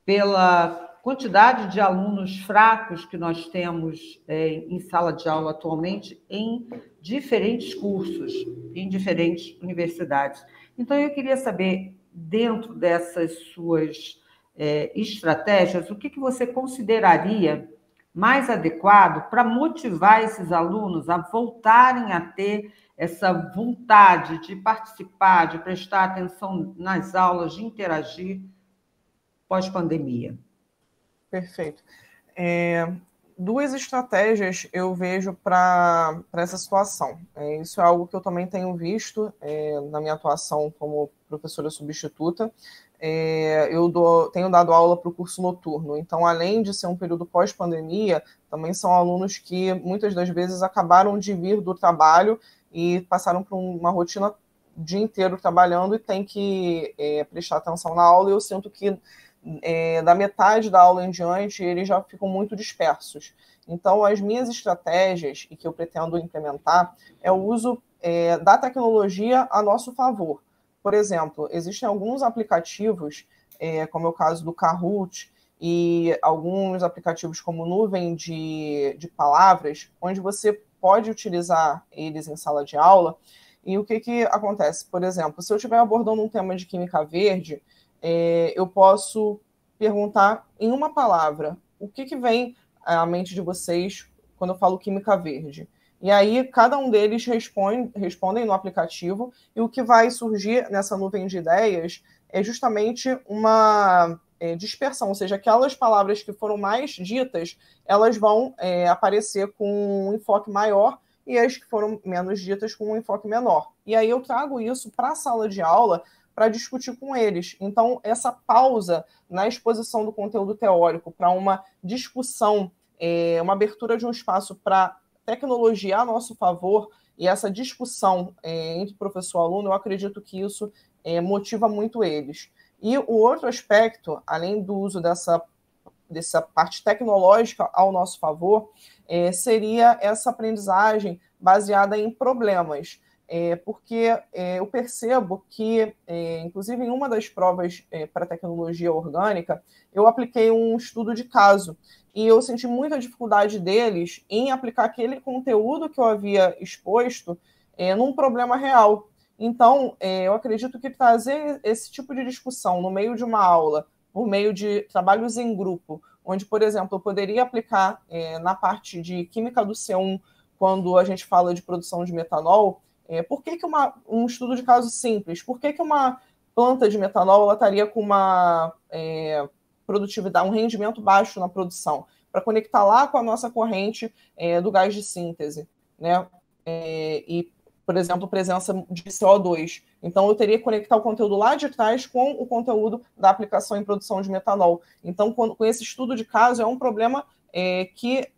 pela quantidade de alunos fracos que nós temos em sala de aula atualmente em diferentes cursos, em diferentes universidades. Então, eu queria saber, dentro dessas suas estratégias, o que você consideraria mais adequado para motivar esses alunos a voltarem a ter essa vontade de participar, de prestar atenção nas aulas, de interagir pós-pandemia. Perfeito. Duas estratégias eu vejo para essa situação. Isso é algo que eu também tenho visto na minha atuação como professora substituta. Eu tenho dado aula para o curso noturno, então, além de ser um período pós-pandemia, também são alunos que muitas das vezes acabaram de vir do trabalho e passaram por uma rotina o dia inteiro trabalhando e tem que prestar atenção na aula, e eu sinto que da metade da aula em diante, eles já ficam muito dispersos. Então, as minhas estratégias, e que eu pretendo implementar, é o uso da tecnologia a nosso favor. Por exemplo, existem alguns aplicativos, como é o caso do Kahoot, e alguns aplicativos como Nuvem de Palavras, onde você pode utilizar eles em sala de aula. E o que acontece? Por exemplo, se eu estiver abordando um tema de química verde, eu posso perguntar em uma palavra o que vem à mente de vocês quando eu falo química verde. E aí, cada um deles respondem no aplicativo, e o que vai surgir nessa nuvem de ideias é justamente uma dispersão, ou seja, aquelas palavras que foram mais ditas, elas vão aparecer com um enfoque maior, e as que foram menos ditas com um enfoque menor. E aí eu trago isso para a sala de aula para discutir com eles. Então, essa pausa na exposição do conteúdo teórico para uma discussão, uma abertura de um espaço para tecnologia a nosso favor, e essa discussão entre professor e aluno, eu acredito que isso motiva muito eles. E o outro aspecto, além do uso dessa parte tecnológica ao nosso favor, seria essa aprendizagem baseada em problemas. Porque eu percebo que, inclusive em uma das provas para tecnologia orgânica, eu apliquei um estudo de caso, e eu senti muita dificuldade deles em aplicar aquele conteúdo que eu havia exposto num problema real. Então, eu acredito que trazer esse tipo de discussão no meio de uma aula, por meio de trabalhos em grupo, onde, por exemplo, eu poderia aplicar na parte de química do C1, quando a gente fala de produção de metanol, por que um estudo de caso simples? Por que uma planta de metanol ela estaria com uma produtividade, um rendimento baixo na produção? Para conectar lá com a nossa corrente do gás de síntese, né? E, por exemplo, presença de CO2. Então, eu teria que conectar o conteúdo lá de trás com o conteúdo da aplicação em produção de metanol. Então, com esse estudo de caso, é um problema que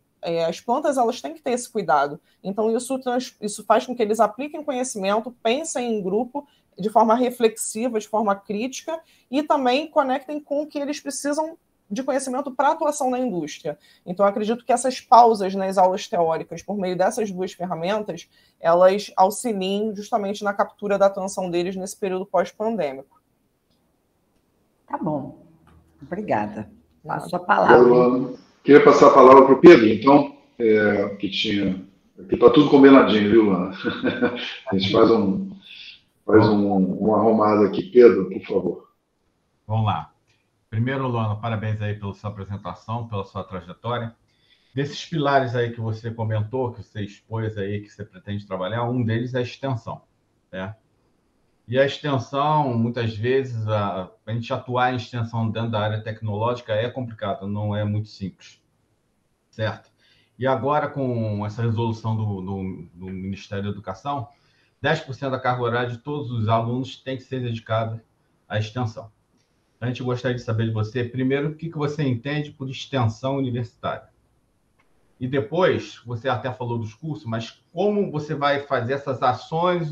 as plantas elas têm que ter esse cuidado. Então, isso faz com que eles apliquem conhecimento, pensem em grupo, de forma reflexiva, de forma crítica, e também conectem com o que eles precisam de conhecimento para atuação na indústria. Então, eu acredito que essas pausas nas aulas teóricas, por meio dessas duas ferramentas, elas auxiliem justamente na captura da atenção deles nesse período pós-pandêmico. Tá bom. Obrigada. Passo a palavra. Eu queria passar a palavra para o Pedro, então, que está tudo combinadinho, viu, Luana? A gente faz uma arrumada aqui. Pedro, por favor. Vamos lá. Primeiro, Luana, parabéns aí pela sua apresentação, pela sua trajetória. Desses pilares aí que você comentou, que você expôs aí, que você pretende trabalhar, um deles é a extensão, né? E a extensão, muitas vezes, a gente atuar em extensão dentro da área tecnológica é complicado, não é muito simples, certo? E agora, com essa resolução do Ministério da Educação, 10% da carga horária de todos os alunos tem que ser dedicada à extensão. A gente gostaria de saber de você, primeiro, o que você entende por extensão universitária. E depois, você até falou dos cursos, mas como você vai fazer essas ações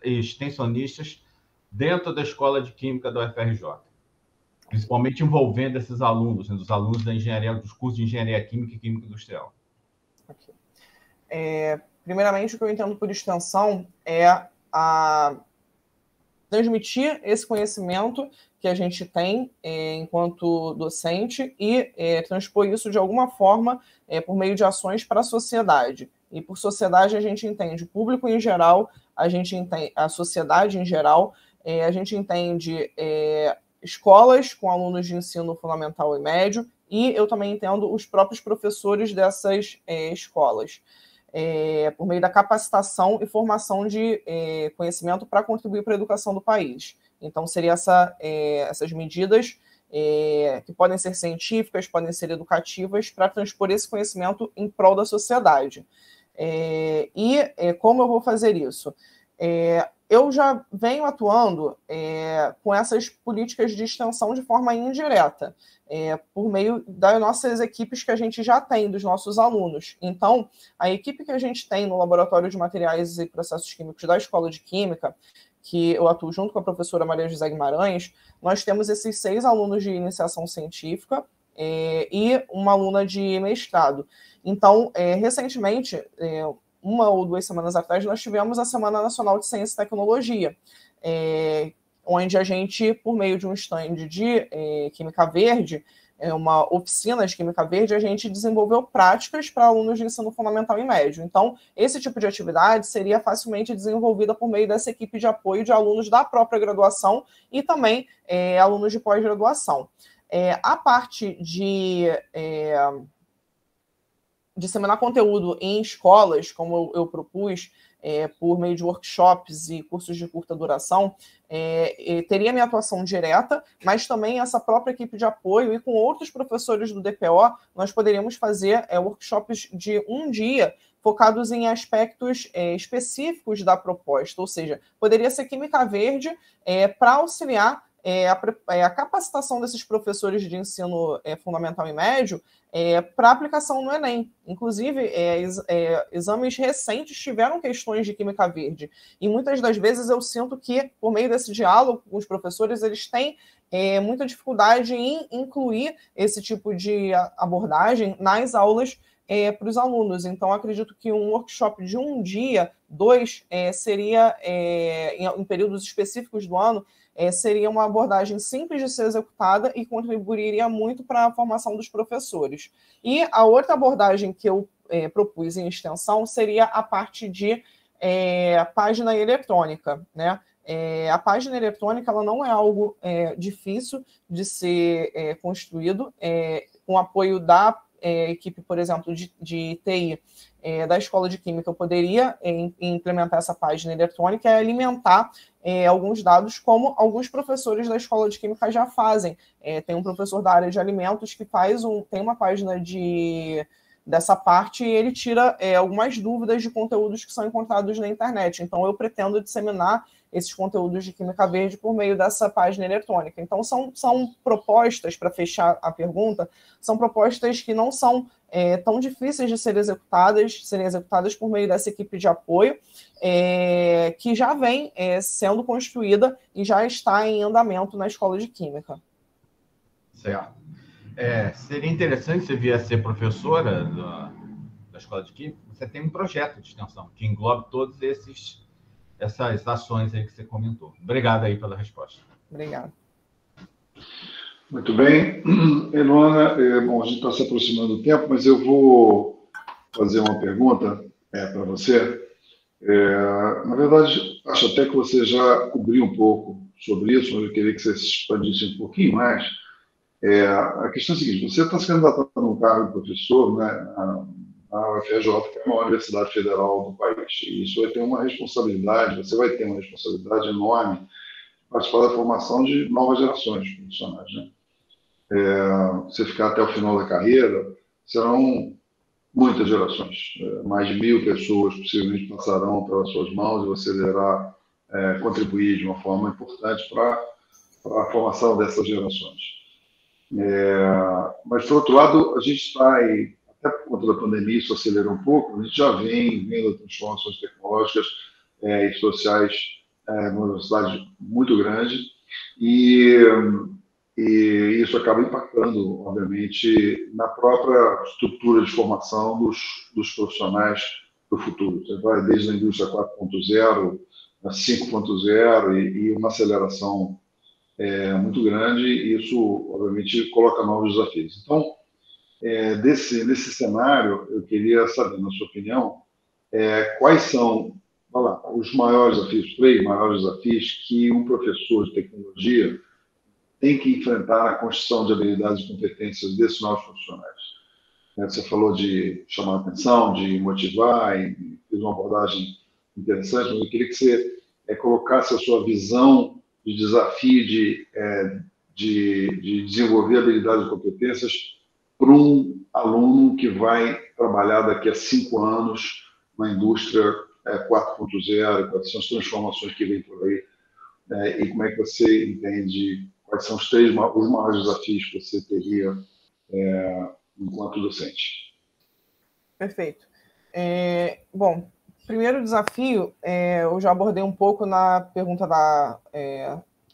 extensionistas dentro da Escola de Química da UFRJ? Principalmente envolvendo esses alunos, né, dos alunos da engenharia, dos cursos de Engenharia Química e Química Industrial. Okay. Primeiramente, o que eu entendo por extensão é transmitir esse conhecimento que a gente tem enquanto docente e transpor isso de alguma forma por meio de ações para a sociedade. E por sociedade a gente entende o público em geral, a gente entende a sociedade em geral, a gente entende escolas com alunos de ensino fundamental e médio, e eu também entendo os próprios professores dessas escolas. Por meio da capacitação e formação de conhecimento para contribuir para a educação do país. Então, seria essas medidas que podem ser científicas, podem ser educativas, para transpor esse conhecimento em prol da sociedade. Como eu vou fazer isso? Eu já venho atuando com essas políticas de extensão de forma indireta, por meio das nossas equipes que a gente já tem, dos nossos alunos. Então, a equipe que a gente tem no Laboratório de Materiais e Processos Químicos da Escola de Química, que eu atuo junto com a professora Maria José Guimarães, nós temos esses 6 alunos de iniciação científica e uma aluna de mestrado. Então, recentemente, 1 ou 2 semanas atrás, nós tivemos a Semana Nacional de Ciência e Tecnologia, onde a gente, por meio de um stand de Química Verde, uma oficina de Química Verde, a gente desenvolveu práticas para alunos de ensino fundamental e médio. Então, esse tipo de atividade seria facilmente desenvolvida por meio dessa equipe de apoio de alunos da própria graduação e também alunos de pós-graduação. A parte de disseminar conteúdo em escolas, como eu propus, por meio de workshops e cursos de curta duração, teria minha atuação direta, mas também essa própria equipe de apoio e com outros professores do DPO, nós poderíamos fazer workshops de um dia focados em aspectos específicos da proposta, ou seja, poderia ser Química Verde para auxiliar a capacitação desses professores de ensino fundamental e médio para aplicação no Enem. Inclusive, exames recentes tiveram questões de Química Verde. E muitas das vezes eu sinto que, por meio desse diálogo com os professores, eles têm muita dificuldade em incluir esse tipo de abordagem nas aulas para os alunos. Então, acredito que um workshop de um dia, 2, seria, em períodos específicos do ano, seria uma abordagem simples de ser executada e contribuiria muito para a formação dos professores. E a outra abordagem que eu propus em extensão seria a parte de página eletrônica, né? A página eletrônica ela não é algo difícil de ser construído, com apoio da equipe, por exemplo, de TI da Escola de Química, eu poderia implementar essa página eletrônica e alimentar alguns dados, como alguns professores da Escola de Química já fazem. Tem um professor da área de alimentos que tem uma página dessa parte e ele tira algumas dúvidas de conteúdos que são encontrados na internet. Então, eu pretendo disseminar esses conteúdos de Química Verde por meio dessa página eletrônica. Então, são propostas, para fechar a pergunta, são propostas que não são tão difíceis de serem executadas por meio dessa equipe de apoio, que já vem sendo construída e já está em andamento na Escola de Química. Certo. Seria interessante você vir a ser professora da Escola de Química. Você tem um projeto de extensão que englobe todos essas ações aí que você comentou. Obrigado aí pela resposta. Obrigado. Muito bem. Eluana, bom, a gente está se aproximando do tempo, mas eu vou fazer uma pergunta para você. Na verdade, acho até que você já cobriu um pouco sobre isso, mas eu queria que você se expandisse um pouquinho mais. A questão é a seguinte: você está se candidatando a um cargo de professor, né, na UFRJ, que é a maior universidade federal do país. E isso vai ter uma responsabilidade, você vai ter uma responsabilidade enorme de participar da formação de novas gerações de profissionais, né? Você ficar até o final da carreira, serão muitas gerações. Mais de 1.000 pessoas possivelmente passarão pelas suas mãos e você deverá contribuir de uma forma importante para a formação dessas gerações. Mas, por outro lado, a gente está aí, até por conta da pandemia, isso acelerou um pouco, a gente já vem vendo transformações tecnológicas e sociais numa velocidade muito grande, e isso acaba impactando, obviamente, na própria estrutura de formação dos profissionais do futuro. Você vai desde a indústria 4.0 a 5.0 e uma aceleração muito grande, e isso, obviamente, coloca novos desafios. Então, nesse cenário, eu queria saber, na sua opinião, quais são os maiores desafios, 3 maiores desafios que um professor de tecnologia tem que enfrentar na construção de habilidades e competências desses novos profissionais. Você falou de chamar a atenção, de motivar, e fez uma abordagem interessante, mas eu queria que você colocasse a sua visão de desafio de desenvolver habilidades e competências para um aluno que vai trabalhar daqui a 5 anos na indústria 4.0, quais são as transformações que vêm por aí, e como é que você entende quais são os maiores desafios que você teria enquanto docente? Perfeito. Bom, primeiro desafio, eu já abordei um pouco na pergunta da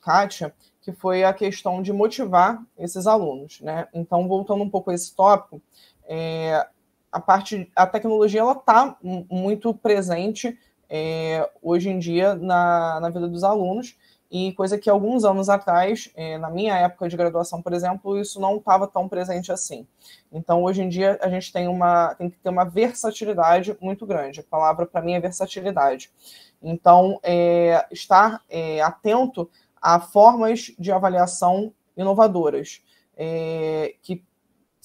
Kátia, que foi a questão de motivar esses alunos, né? Então, voltando um pouco a esse tópico, a tecnologia ela está muito presente hoje em dia na vida dos alunos, e coisa que alguns anos atrás, na minha época de graduação, por exemplo, isso não estava tão presente assim. Então, hoje em dia, a gente tem que ter uma versatilidade muito grande. A palavra, para mim, é versatilidade. Então, estar atento a formas de avaliação inovadoras, que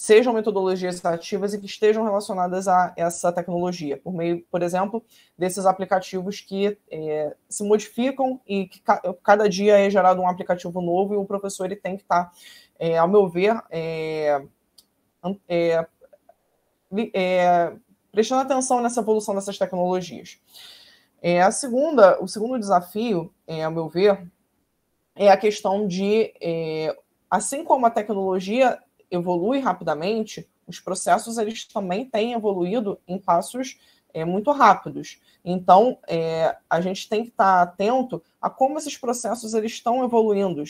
sejam metodologias ativas e que estejam relacionadas a essa tecnologia, por meio, por exemplo, desses aplicativos que se modificam e que cada dia é gerado um aplicativo novo e o professor ele tem que estar, ao meu ver, prestando atenção nessa evolução dessas tecnologias. O segundo desafio, ao meu ver, é a questão de, assim como a tecnologia evolui rapidamente, os processos eles também têm evoluído em passos muito rápidos. Então, a gente tem que estar atento a como esses processos eles estão evoluindo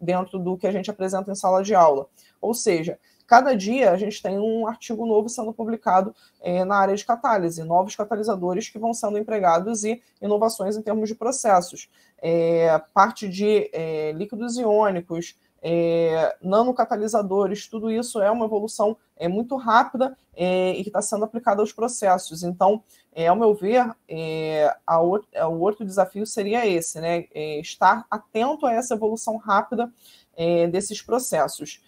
dentro do que a gente apresenta em sala de aula. Ou seja, cada dia a gente tem um artigo novo sendo publicado na área de catálise, novos catalisadores que vão sendo empregados e inovações em termos de processos. Parte de líquidos iônicos, nanocatalisadores, tudo isso é uma evolução muito rápida e que está sendo aplicada aos processos. Então, ao meu ver, o outro desafio seria esse, né? Estar atento a essa evolução rápida desses processos.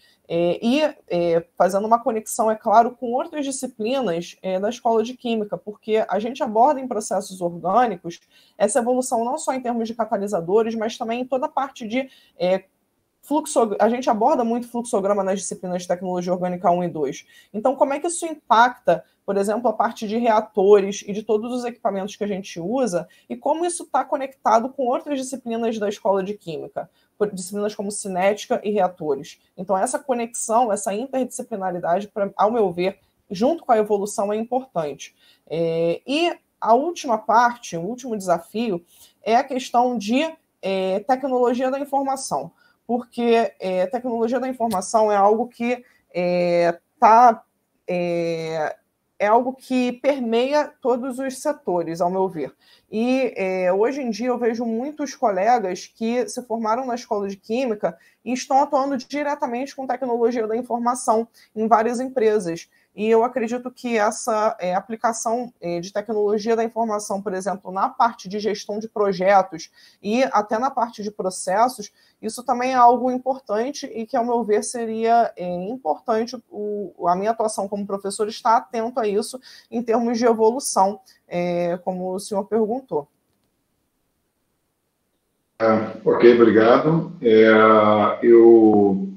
Fazendo uma conexão, é claro, com outras disciplinas da escola de Química, porque a gente aborda em processos orgânicos essa evolução não só em termos de catalisadores, mas também em toda a parte de a gente aborda muito fluxograma nas disciplinas de tecnologia orgânica 1 e 2. Então, como é que isso impacta, por exemplo, a parte de reatores e de todos os equipamentos que a gente usa, e como isso está conectado com outras disciplinas da escola de Química, disciplinas como cinética e reatores. Então, essa conexão, essa interdisciplinaridade, ao meu ver, junto com a evolução, é importante. E a última parte, o último desafio, é a questão de tecnologia da informação. Porque tecnologia da informação é algo que é algo que permeia todos os setores, ao meu ver. E hoje em dia eu vejo muitos colegas que se formaram na escola de Química e estão atuando diretamente com tecnologia da informação em várias empresas. E eu acredito que essa aplicação de tecnologia da informação, por exemplo, na parte de gestão de projetos e até na parte de processos, isso também é algo importante e que, ao meu ver, seria importante a minha atuação como professor estar atento a isso em termos de evolução, como o senhor perguntou. Ok, obrigado. Eu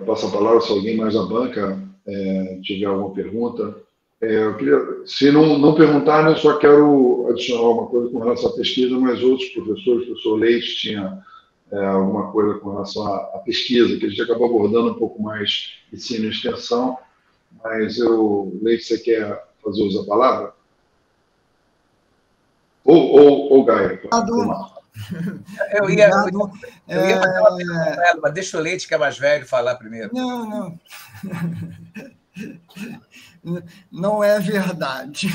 passo a palavra se alguém mais da banca tiver alguma pergunta. Eu queria, se não perguntarem, eu só quero adicionar alguma coisa com relação à pesquisa, mas outros professores, o professor Leite tinha alguma coisa com relação à pesquisa, que a gente acabou abordando um pouco mais ensino e extensão, mas Leite, você quer fazer uso da palavra? Ou Gaia? Eu ia fazer uma pergunta para ela, mas deixa o Leite, que é mais velho, falar primeiro. Não. Não é verdade.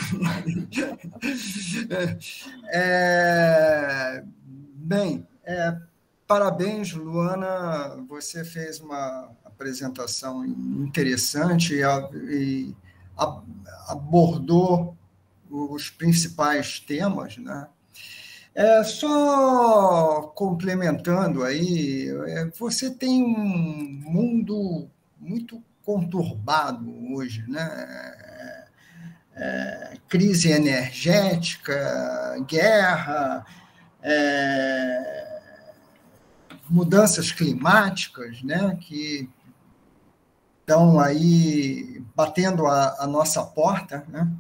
Bem, parabéns, Luana. Você fez uma apresentação interessante e abordou os principais temas, né? Só complementando aí, você tem um mundo muito conturbado hoje, né? Crise energética, guerra, mudanças climáticas, né? Que estão aí batendo a nossa porta, né?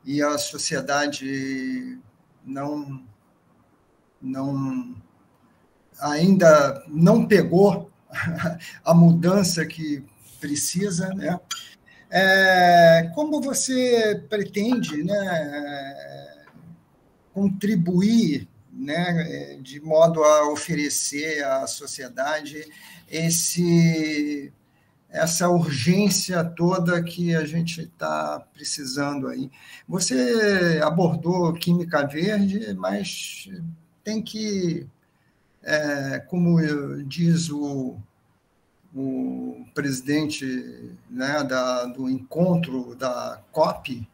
E a sociedade ainda não pegou a mudança que precisa, né? Como você pretende, né, contribuir, né, de modo a oferecer à sociedade essa urgência toda que a gente está precisando aí? Você abordou química verde, mas tem que, como diz o presidente, né, do encontro da COP,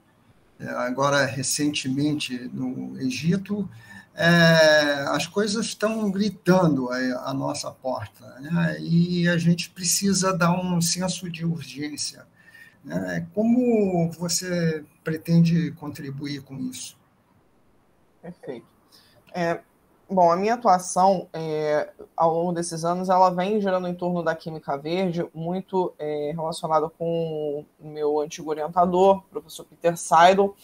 agora recentemente no Egito, as coisas estão gritando à nossa porta, né? E a gente precisa dar um senso de urgência, né? Como você pretende contribuir com isso? Perfeito. Bom, a minha atuação, ao longo desses anos, ela vem girando em torno da química verde, muito relacionada com o meu antigo orientador, o professor Peter Seidel,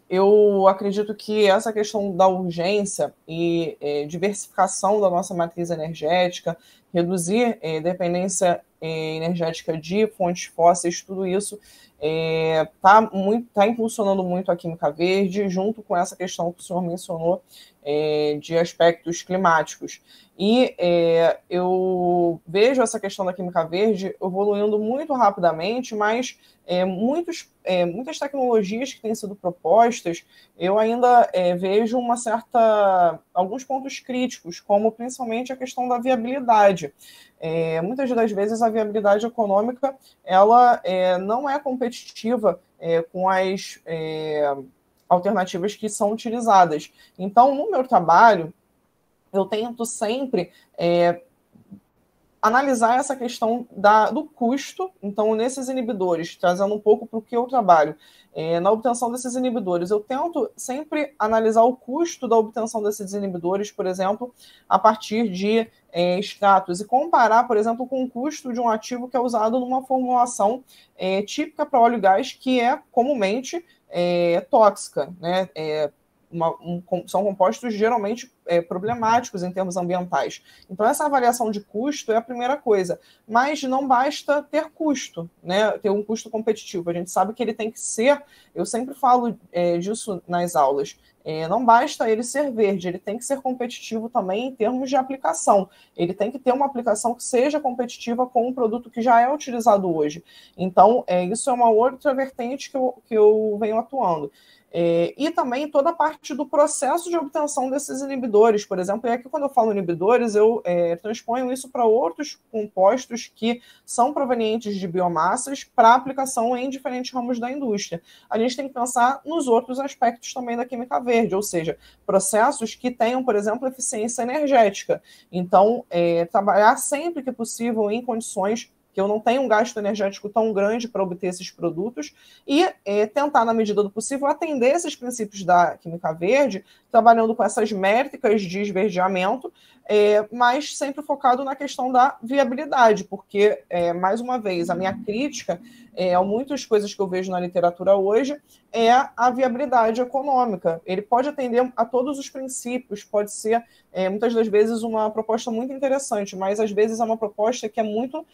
eu acredito que essa questão da urgência e diversificação da nossa matriz energética, reduzir dependência energética de fontes fósseis, tudo isso está impulsionando muito a química verde, junto com essa questão que o senhor mencionou de aspectos climáticos. E eu vejo essa questão da química verde evoluindo muito rapidamente, mas muitas tecnologias que têm sido propostas, eu ainda vejo alguns pontos críticos, como principalmente a questão da viabilidade. Muitas das vezes a viabilidade econômica ela não é competitiva com as alternativas que são utilizadas. Então, no meu trabalho, eu tento sempre analisar essa questão do custo. Então, nesses inibidores, trazendo um pouco para o que eu trabalho, na obtenção desses inibidores, eu tento sempre analisar o custo da obtenção desses inibidores, por exemplo, a partir de extratos, e comparar, por exemplo, com o custo de um ativo que é usado numa formulação típica para óleo e gás, que é comumente tóxica, né? São compostos geralmente problemáticos em termos ambientais. Então, essa avaliação de custo é a primeira coisa. Mas não basta ter custo, né? Ter um custo competitivo. A gente sabe que ele tem que ser, eu sempre falo disso nas aulas, não basta ele ser verde, ele tem que ser competitivo também em termos de aplicação. Ele tem que ter uma aplicação que seja competitiva com um produto que já é utilizado hoje. Então, isso é uma outra vertente que eu venho atuando. E também toda a parte do processo de obtenção desses inibidores, por exemplo, e aqui quando eu falo inibidores, eu transponho isso para outros compostos que são provenientes de biomassas para aplicação em diferentes ramos da indústria. A gente tem que pensar nos outros aspectos também da química verde, ou seja, processos que tenham, por exemplo, eficiência energética. Então, trabalhar sempre que possível em condições que eu não tenho um gasto energético tão grande para obter esses produtos e tentar, na medida do possível, atender esses princípios da química verde, trabalhando com essas métricas de esverdeamento, mas sempre focado na questão da viabilidade, porque, mais uma vez, a minha crítica a muitas coisas que eu vejo na literatura hoje é a viabilidade econômica. Ele pode atender a todos os princípios, pode ser, muitas das vezes, uma proposta muito interessante, mas, às vezes, é uma proposta que é muito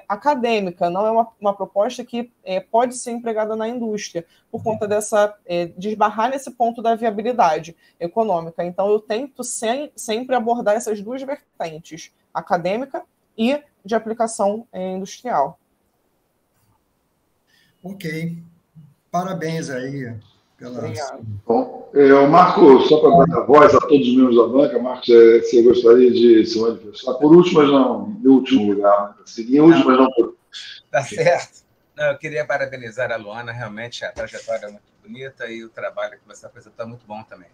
acadêmica, não é uma proposta que pode ser empregada na indústria, por conta de esbarrar nesse ponto da viabilidade econômica. Então, eu tento sempre abordar essas duas vertentes, acadêmica e de aplicação industrial. Ok. Parabéns aí Obrigado. Bom, Marco, só para dar voz a todos os membros da banca, Marcos, você gostaria de se manifestar? Por último, mas não em último lugar. Em último, mas não por... Tá certo. Não, eu queria parabenizar a Luana, realmente a trajetória é muito bonita e o trabalho que você apresentou é muito bom também.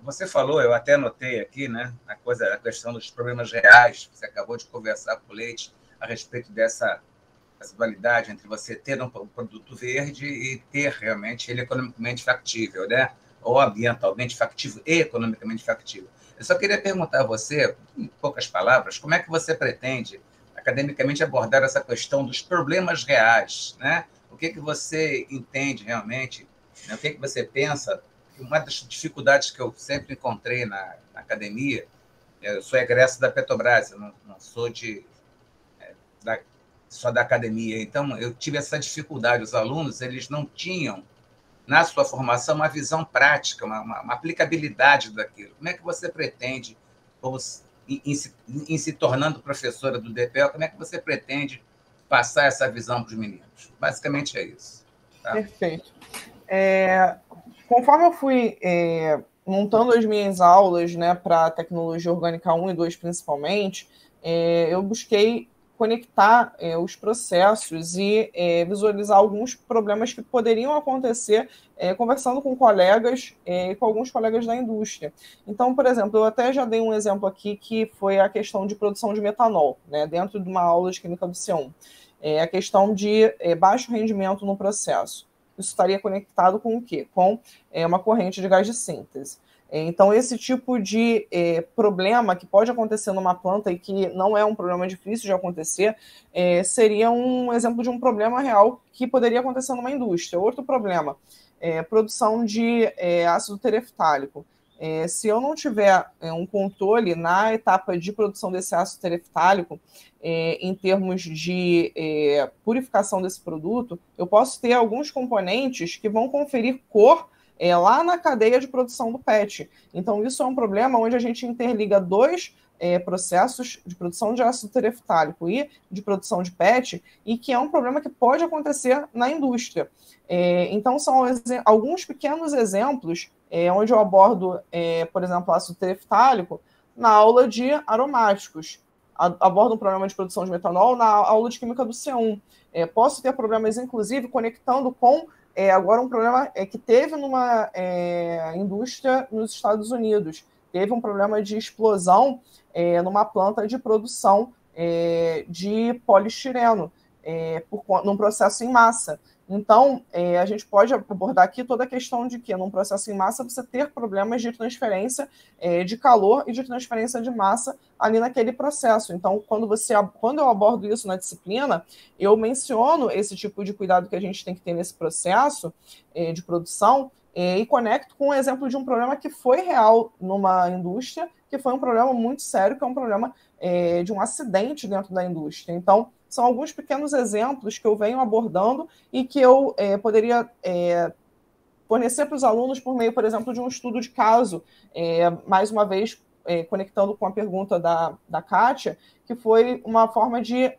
Você falou, eu até anotei aqui, né, a questão dos problemas reais, você acabou de conversar com o Leite a respeito dessa dualidade entre você ter um produto verde e ter realmente ele economicamente factível, né? Ou ambientalmente factível e economicamente factível. Eu só queria perguntar a você, em poucas palavras, como é que você pretende academicamente abordar essa questão dos problemas reais, né? O que você entende realmente, né? O que você pensa? Uma das dificuldades que eu sempre encontrei na academia, eu sou egresso da Petrobras, eu não sou só da academia. Então, eu tive essa dificuldade. Os alunos, eles não tinham, na sua formação, uma visão prática, uma aplicabilidade daquilo. Como é que você pretende, em se tornando professora do DPEL, como é que você pretende passar essa visão para os meninos? Basicamente é isso. Tá? Perfeito. Conforme eu fui montando as minhas aulas, né, para tecnologia orgânica 1 e 2, principalmente, eu busquei conectar os processos e visualizar alguns problemas que poderiam acontecer conversando com colegas e com alguns colegas da indústria. Então, por exemplo, eu até já dei um exemplo aqui que foi a questão de produção de metanol, né, dentro de uma aula de química do C1. A questão de baixo rendimento no processo. Isso estaria conectado com o quê? Com uma corrente de gás de síntese. Então, esse tipo de problema que pode acontecer numa planta e que não é um problema difícil de acontecer, seria um exemplo de um problema real que poderia acontecer numa indústria. Outro problema, produção de ácido tereftálico. Se eu não tiver um controle na etapa de produção desse ácido tereftálico, em termos de purificação desse produto, eu posso ter alguns componentes que vão conferir cor lá na cadeia de produção do PET. Então, isso é um problema onde a gente interliga dois processos de produção de ácido tereftálico e de produção de PET, e que é um problema que pode acontecer na indústria. Então, são alguns pequenos exemplos onde eu abordo, por exemplo, ácido tereftálico na aula de aromáticos. Abordo um problema de produção de metanol na aula de química do C1. Posso ter problemas, inclusive, conectando com agora um problema que teve numa indústria nos Estados Unidos. Teve um problema de explosão numa planta de produção de poliestireno, num processo em massa. Então, a gente pode abordar aqui toda a questão de que, num processo em massa, você ter problemas de transferência de calor e de transferência de massa ali naquele processo. Então, quando eu abordo isso na disciplina, eu menciono esse tipo de cuidado que a gente tem que ter nesse processo de produção e conecto com o exemplo de um problema que foi real numa indústria, que foi um problema muito sério, que é um problema de um acidente dentro da indústria. Então, são alguns pequenos exemplos que eu venho abordando e que eu poderia fornecer para os alunos por meio, por exemplo, de um estudo de caso, mais uma vez, conectando com a pergunta da Kátia, que foi uma forma de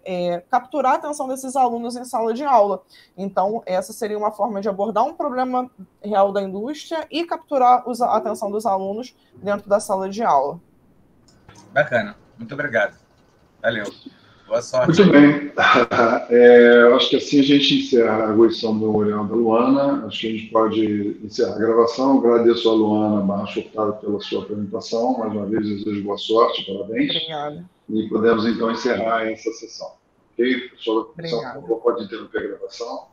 capturar a atenção desses alunos em sala de aula. Então, essa seria uma forma de abordar um problema real da indústria e capturar a atenção dos alunos dentro da sala de aula. Bacana. Muito obrigado. Valeu. Boa sorte. Muito bem. Eu acho que assim a gente encerra a arguição do memorial da Luana. Acho que a gente pode encerrar a gravação. Agradeço a Luana Barros Furtado pela sua apresentação. Mais uma vez, desejo boa sorte, parabéns. Obrigada. E podemos, então, encerrar essa sessão. Ok? Pessoal, por Obrigada. favor, pode interromper a gravação.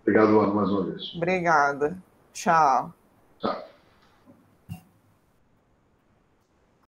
Obrigado, Luana, mais uma vez. Obrigada. Tchau. Tchau.